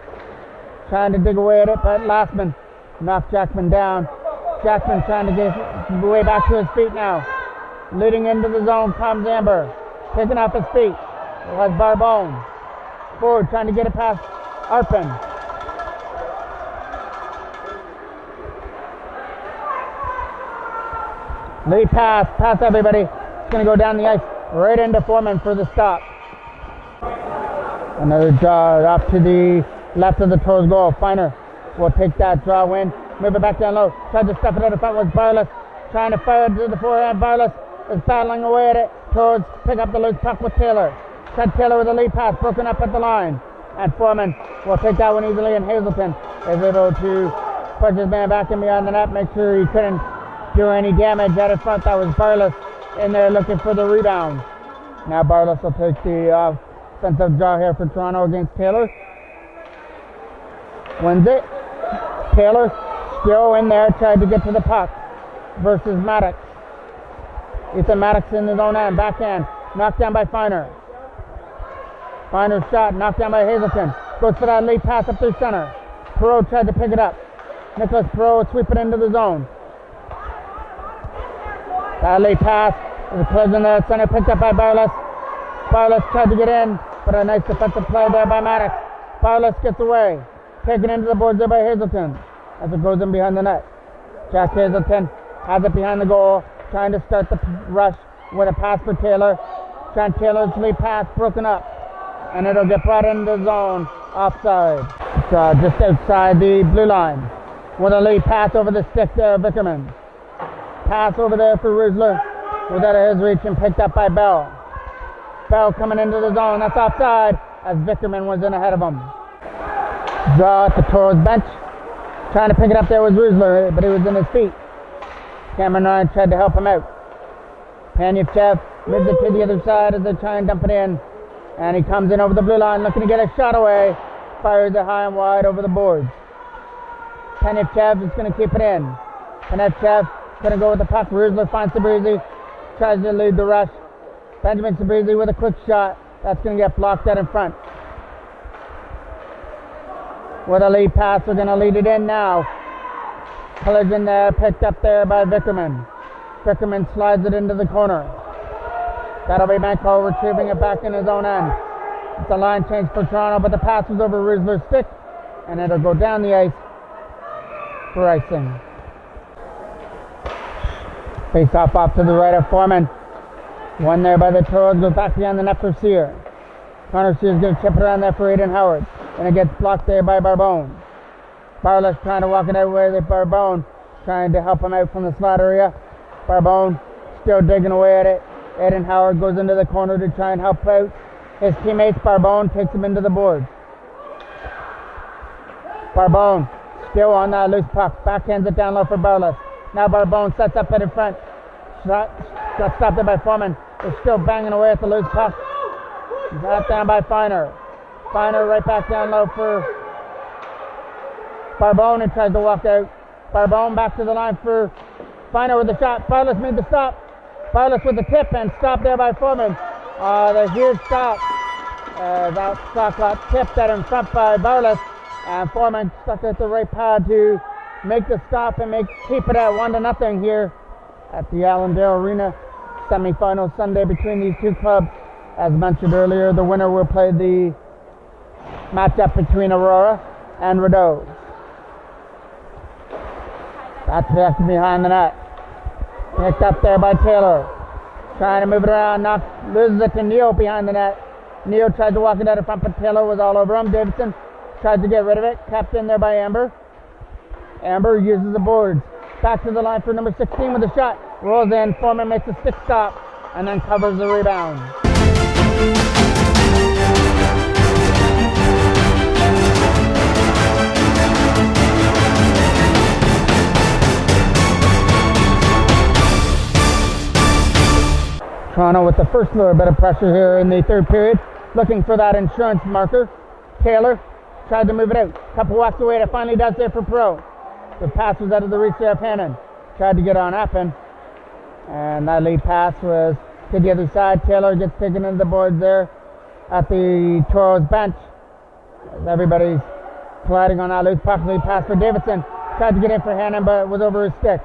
Trying to dig away at it, but Lastman knocked Jackman down. Jackman trying to get way back to his feet now. Leading into the zone comes Amber. Taking off his feet. It was Barbone. Ford trying to get it past Arpin. Lead pass, past everybody. It's going to go down the ice, right into Foreman for the stop. Another draw off to the left of the Toros goal. Feiner will take that draw win. Move it back down low. Tried to stuff it out in front was Barless. Trying to fire it to the forehand. Barless is battling away at it. Toros pick up the loose puck with Taylor. Trent Taylor with a lead pass, broken up at the line. And Foreman will take that one easily, and Hazelton is able to push his man back in behind the net, make sure he couldn't do any damage out in front. That was Barless in there looking for the rebound. Now Barless will take the offensive draw here for Toronto against Taylor. Wins it. Taylor still in there, tried to get to the puck versus Maddox. Ethan Maddox in his own end, backhand, knocked down by Feiner. Feiner's shot, knocked down by Hazelton. Goes for that lead pass up through center. Perot tried to pick it up. Nicholas Perot sweep it into the zone. That lead pass is closed in the center, picked up by Barless. Barless tried to get in, but a nice defensive play there by Maddox. Barless gets away. Taken into the boards there by Hazelton as it goes in behind the net. Jack Hazelton has it behind the goal, trying to start the rush with a pass for Taylor. Trent Taylor's lead pass broken up, and it'll get brought into the zone offside. It's just outside the blue line with a lead pass over the stick there, Vickerman. Pass over there for Riesler, was out of his reach and picked up by Bell. Bell coming into the zone, that's offside as Vickerman was in ahead of him. Draw at the Toros bench. Trying to pick it up there was Riesler, but he was in his feet. Cameron Ryan tried to help him out. Panyevchev moves it to the other side as they try and dump it in. And he comes in over the blue line looking to get a shot away. Fires it high and wide over the boards. Panyevchev is going to keep it in. Panyevchev going to go with the puck. Riesler finds Sabrizi. Tries to lead the rush. Benjamin Sabrizi with a quick shot. That's going to get blocked out in front. With a lead pass, we're going to lead it in now. Collision there, picked up there by Vickerman. Vickerman slides it into the corner. That'll be Manko retrieving it back in his own end. It's a line change for Toronto, but the pass was over Riesler's stick, and it'll go down the ice for icing. Face off to the right of Foreman. One there by the Toros, goes back behind the net for Sear. Connor Sear's going to chip it around there for Aiden Howard. And it gets blocked there by Barbone. Barless trying to walk it out with Barbone, trying to help him out from the slot area. Barbone still digging away at it. Aiden Howard goes into the corner to try and help out his teammates. Barbone takes him into the boards. Barbone still on that loose puck. Backhands it down low for Barless. Now Barbone sets up it in front. Shot got stopped there by Foreman. They're still banging away at the loose puck. Got down by Feiner. Feiner right back down low for Barbone and tries to walk out. Barbone back to the line for Feiner with the shot. Barless made the stop. Barless with the tip and stop there by Foreman. The huge stop. That shot got tipped out in front by Barless. And Foreman stuck at the right pad to make the stop and keep it at 1-0 here at the Allendale Arena. Semi-final Sunday between these two clubs. As mentioned earlier, the winner will play the matchup between Aurora and Rideau. That's back behind the net. Picked up there by Taylor. Trying to move it around, loses it to Neal behind the net. Neal tried to walk it out in front, but Taylor was all over him. Davidson tried to get rid of it. Kept in there by Amber. Amber uses the boards. Back to the line for number 16 with a shot. Rolls in, Foreman makes a stick stop, and then covers the rebound. Toronto with the first little bit of pressure here in the third period, looking for that insurance marker. Taylor tried to move it out. Couple walks away, it finally does there for Pro. The pass was out of the reach there of Hannon. Tried to get on Appen, and that lead pass was to the other side. Taylor gets taken into the boards there at the Toros bench. As everybody's colliding on that loose puck. Lead pass for Davidson. Tried to get in for Hannon, but it was over his stick.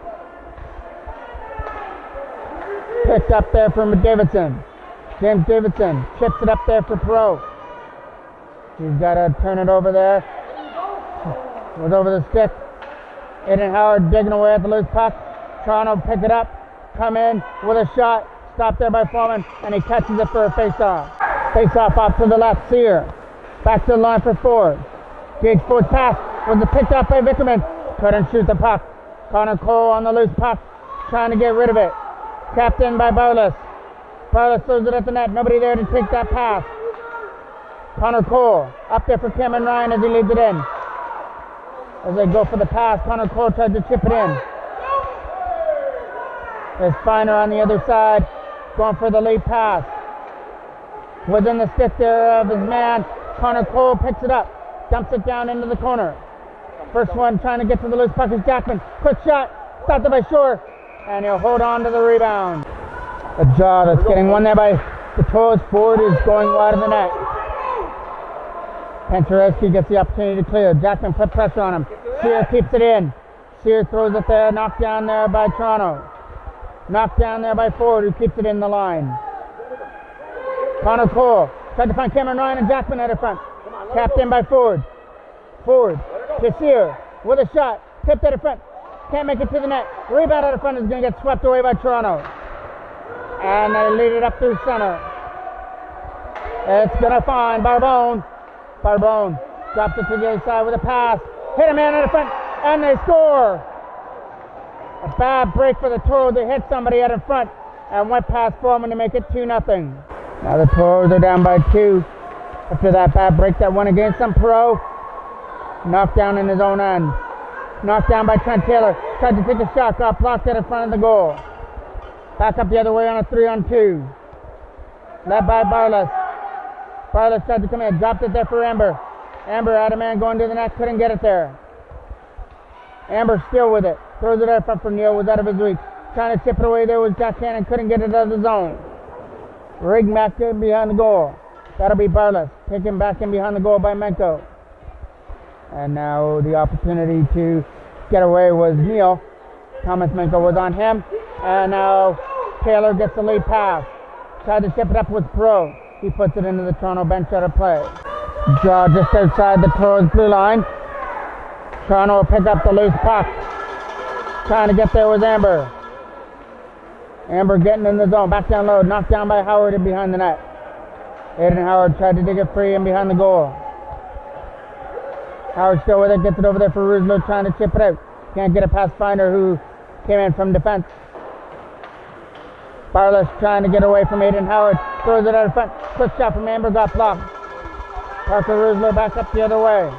Picked up there from Davidson. James Davidson chips it up there for Pro. He's got to turn it over there. Was over the stick. Aiden Howard digging away at the loose puck. Toronto pick it up. Come in with a shot. Stopped there by Foreman, and he catches it for a face-off. Face-off off to the left. Sear. Back to the line for Ford. Gage Ford's pass was picked up by Vickerman. Couldn't shoot the puck. Connor Cole on the loose puck, trying to get rid of it. Captain by Barless. Barless throws it at the net. Nobody there to take that pass. Connor Cole up there for Cameron Ryan as he leads it in. As they go for the pass, Connor Cole tries to chip it in. There's Feiner on the other side, going for the lead pass. Within the stick there of his man, Connor Cole picks it up, dumps it down into the corner. First one trying to get to the loose puck is Jackman. Quick shot, stopped it by Shore, and he'll hold on to the rebound. A draw that's getting won there by the Toros. Ford is going wide of the net. Pencherowski gets the opportunity to clear. Jackman put pressure on him. Sear keeps it in. Sear throws it there, knocked down there by Toronto. Knocked down there by Ford, who keeps it in the line. Connor Cole tried to find Cameron Ryan and Jackman at the front. Capped in by Ford. Ford to Sear with a shot. Tipped at the front. Can't make it to the net. Rebound at the front is going to get swept away by Toronto. And they lead it up through center. It's going to find Barbone. Barbone drops it to the other side with a pass. Hit a man at the front, and they score. A bad break for the Toros. They hit somebody at the front and went past Foreman to make it 2-0. Now the Toros are down by 2 after that bad break that went against them. Perot knocked down in his own end. Knocked down by Trent Taylor. Tried to take a shot, got blocked at the front of the goal. Back up the other way on a 3-on-2. Led by Barless. Barless tried to come in, dropped it there for Amber. Amber had a man going to the net, couldn't get it there. Amber still with it. Throws it out front for Neal, was out of his reach. Trying to chip it away there was Jack Cannon, couldn't get it out of the zone. Rigged back in behind the goal. That'll be Barless. Taken back in behind the goal by Menko. And now the opportunity to get away was Neal. Thomas Menko was on him. And now Taylor gets the lead pass. Tried to chip it up with Pro. He puts it into the Toronto bench out of play. Draw just outside the Toros blue line. Toronto will pick up the loose puck. Trying to get there was Amber. Amber getting in the zone. Back down low. Knocked down by Howard and behind the net. Aiden Howard tried to dig it free and behind the goal. Howard still with it. Gets it over there for Ruslo trying to chip it out. Can't get it past Finder who came in from defense. Barless trying to get away from Aiden Howard. Throws it out in front. Quick shot from Amber, got blocked. Parker Ruslo back up the other way.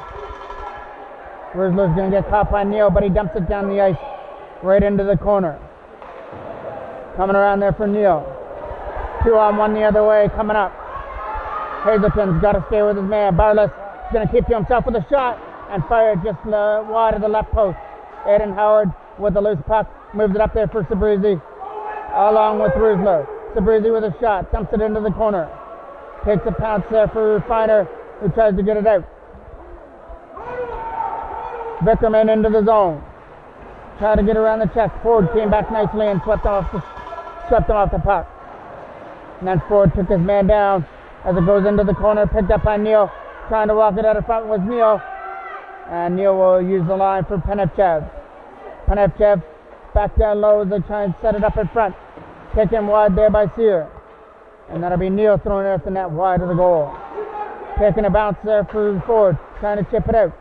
Ruslo's going to get caught by Neal, but he dumps it down the ice right into the corner. Coming around there for Neal. 2-on-1 the other way, coming up. Hazelton's got to stay with his man. Barless is going to keep to himself with a shot and fire it just wide of the left post. Aiden Howard with the loose puck. Moves it up there for Sabrizi. Along with Ruslo. Sabrizi with a shot. Dumps it into the corner. Takes a pounce there for Finer, who tries to get it out. Vickerman into the zone. Tried to get around the check. Ford came back nicely and swept him off the puck. And then Ford took his man down as it goes into the corner. Picked up by Neal. Trying to walk it out of front was Neal. And Neal will use the line for Penevchev. Penevchev back down low as they try and set it up in front. Taken wide there by Sear. And that'll be Neal throwing it at the net wide of the goal. Taking a bounce there for Ford. Trying to chip it out.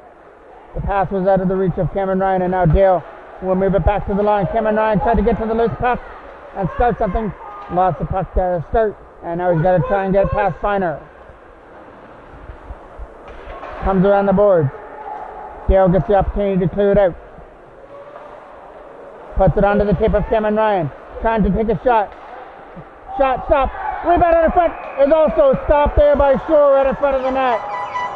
The pass was out of the reach of Cameron Ryan, and now Dale will move it back to the line. Cameron Ryan tried to get to the loose puck and start something. Lost the puck to start, and now he's got to try and get past Finer. Comes around the board. Dale gets the opportunity to clear it out. Puts it onto the tip of Cameron Ryan. Trying to take a shot. Shot, stop. Rebound in front is also stopped there by Shore right in front of the net.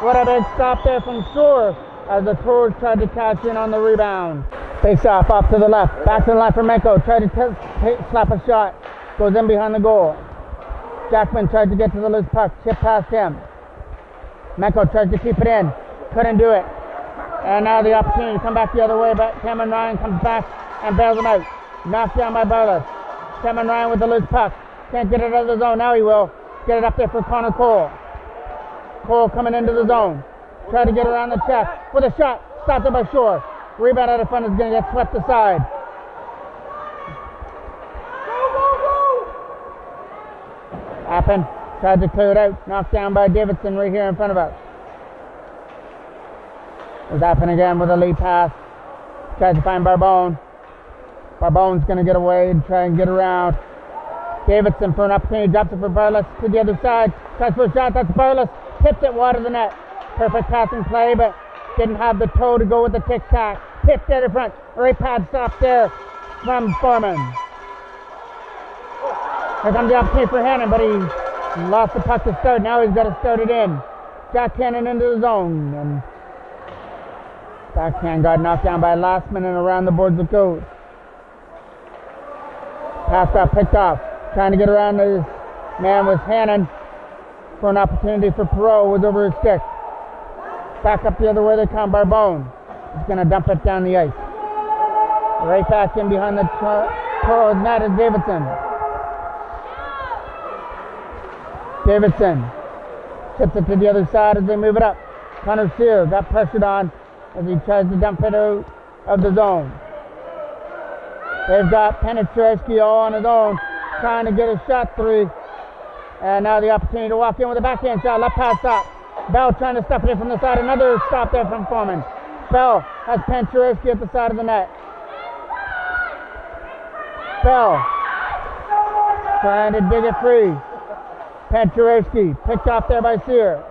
What a big stop there from Shore as the Toros tried to cash in on the rebound. Face off to the left. Back to the line for Menko. Tried to slap a shot. Goes in behind the goal. Jackman tried to get to the loose puck. Chip past him. Menko tried to keep it in. Couldn't do it. And now the opportunity to come back the other way, but Cameron Ryan comes back and bails him out. Knocked down by Barless. Cameron Ryan with the loose puck. Can't get it out of the zone. Now he will. Get it up there for Connor Cole. Cole coming into the zone. Try to get around the check with a shot. Stopped it by Shore. Rebound out of front is going to get swept aside. Appen tried to clear it out. Knocked down by Davidson right here in front of us. Was Appen again with a lead pass. Tries to find Barbone. Barbone's going to get away and try and get around. Davidson for an opportunity. Drops it for Barless to the other side. Tries for a shot. That's Barless. Tipped it wide of the net. Perfect passing play, but didn't have the toe to go with the tic-tac. Tipped it in front. Right pad stop there from Foreman. Here comes the opportunity for Hannon, but he lost the puck to start. Now he's got to start it in. Jack Cannon into the zone. And Backhand got knocked down by last minute around the boards it goes. Pass got picked off. Trying to get around his man was Hannon for an opportunity for Perot. Was over his stick. Back up the other way they come. Barbone is going to dump it down the ice. Right back in behind the Toros net is Davidson. Davidson tips it to the other side as they move it up. Connor Sear got pressured on as he tries to dump it out of the zone. They've got Penetrowski all on his own, trying to get a shot through. And now the opportunity to walk in with a backhand shot. Left pass stop. Bell trying to stuff it in from the side. Another stop there from Foreman. Bell has Penetrowski at the side of the net. Bell trying to dig it free. Penetrowski picked off there by Sear.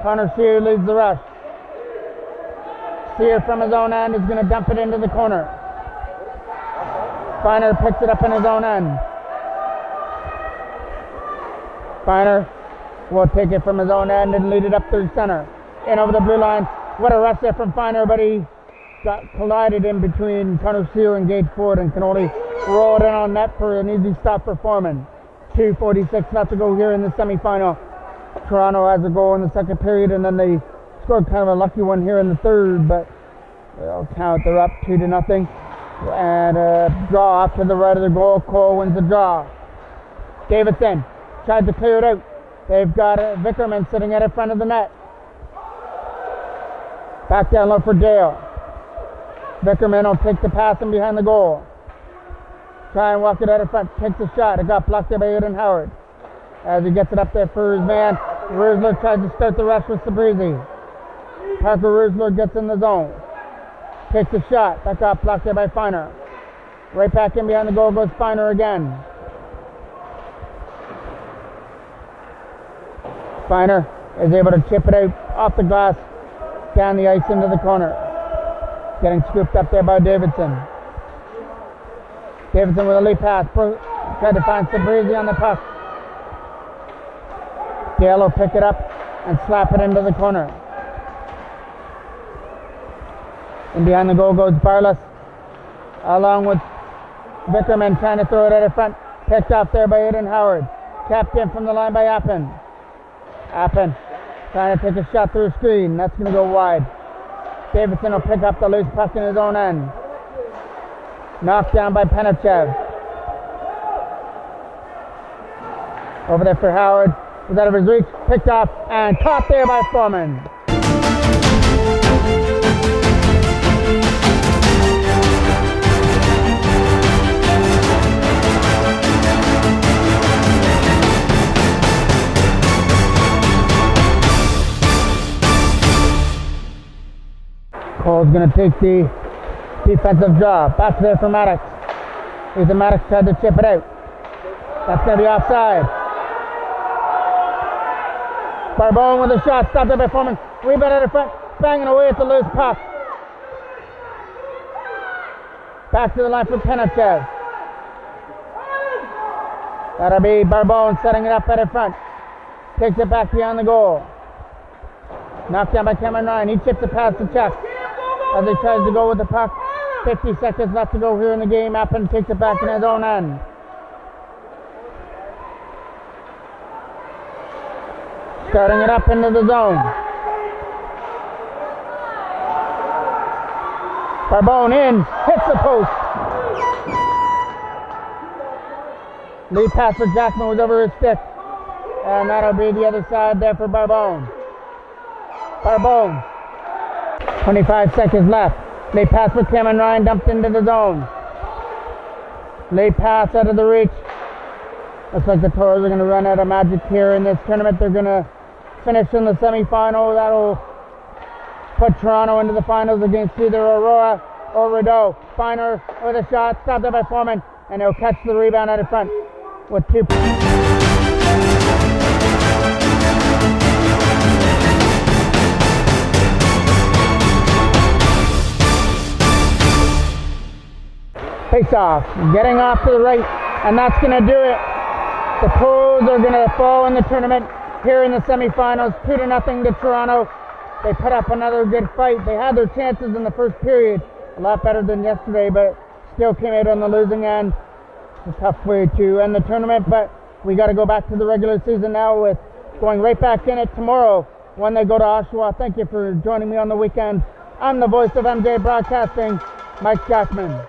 Connor Sear leads the rush. Sear from his own end is going to dump it into the corner. Feiner picks it up in his own end. Feiner will take it from his own end and lead it up through center. In over the blue line. What a rush there from Feiner, but he got collided in between Connor Sear and Gage Ford and can only roll it in on net for an easy stop for Foreman. 2:46 left to go here in the semifinal. Toronto has a goal in the second period, and then they scored kind of a lucky one here in the third, but they'll count. They're up 2-0. And a draw off to the right of the goal. Cole wins the draw. Davidson tries to clear it out. They've got Vickerman sitting at the front of the net. Back down low for Dale. Vickerman will take the pass in behind the goal. Try and walk it out in front. Takes a shot. It got blocked there by Aiden Howard. As he gets it up there for his man, Rusler tries to start the rush with Sabrizi. Parker Rusler gets in the zone. Takes a shot. That got blocked there by Feiner. Right back in behind the goal goes Feiner again. Feiner is able to chip it out off the glass, down the ice into the corner. Getting scooped up there by Davidson. Davidson with a lead pass. Tried to find Sabrizi on the puck. Dale will pick it up and slap it into the corner. And behind the goal goes Barlas, along with Vickerman trying to throw it out in front. Picked off there by Aiden Howard. Tapped in from the line by Appen. Appen trying to take a shot through a screen. That's going to go wide. Davidson will pick up the loose puck in his own end. Knocked down by Penechev. Over there for Howard. Was out of his reach. Picked off and caught there by Foreman. Cole's going to take the defensive draw. Back there for Maddox. Ethan Maddox tried to chip it out. That's going to be offside. Barbone with a shot. Stopped there by Foreman. Rebound out of front. Banging away at the loose puck. Back to the line for Penechev. That'll be Barbone setting it up out in front. Takes it back beyond the goal. Knocked down by Cameron Ryan. He chips it past the check as he tries to go with the puck. 50 seconds left to go here in the game. Appen takes it back in his own end. Starting it up into the zone. Barbone in, hits the post. Lead pass for Jackman was over his stick. And that'll be the other side there for Barbone. Barbone. 25 seconds left. Late pass for Cameron Ryan, dumped into the zone. Late pass out of the reach. Looks like the Toros are going to run out of magic here in this tournament. They're going to finish in the semifinal. That'll put Toronto into the finals against either Aurora or Rideau. Feiner with a shot, stopped up by Foreman, and he'll catch the rebound out in front with 2 Face off, getting off to the right, and that's going to do it. The Toros are going to fall in the tournament here in the semifinals, 2-0 to Toronto. They put up another good fight. They had their chances in the first period, a lot better than yesterday, but still came out on the losing end. It's a tough way to end the tournament, but we got to go back to the regular season now with going right back in it tomorrow when they go to Oshawa. Thank you for joining me on the weekend. I'm the voice of MJ Broadcasting, Mike Jackman.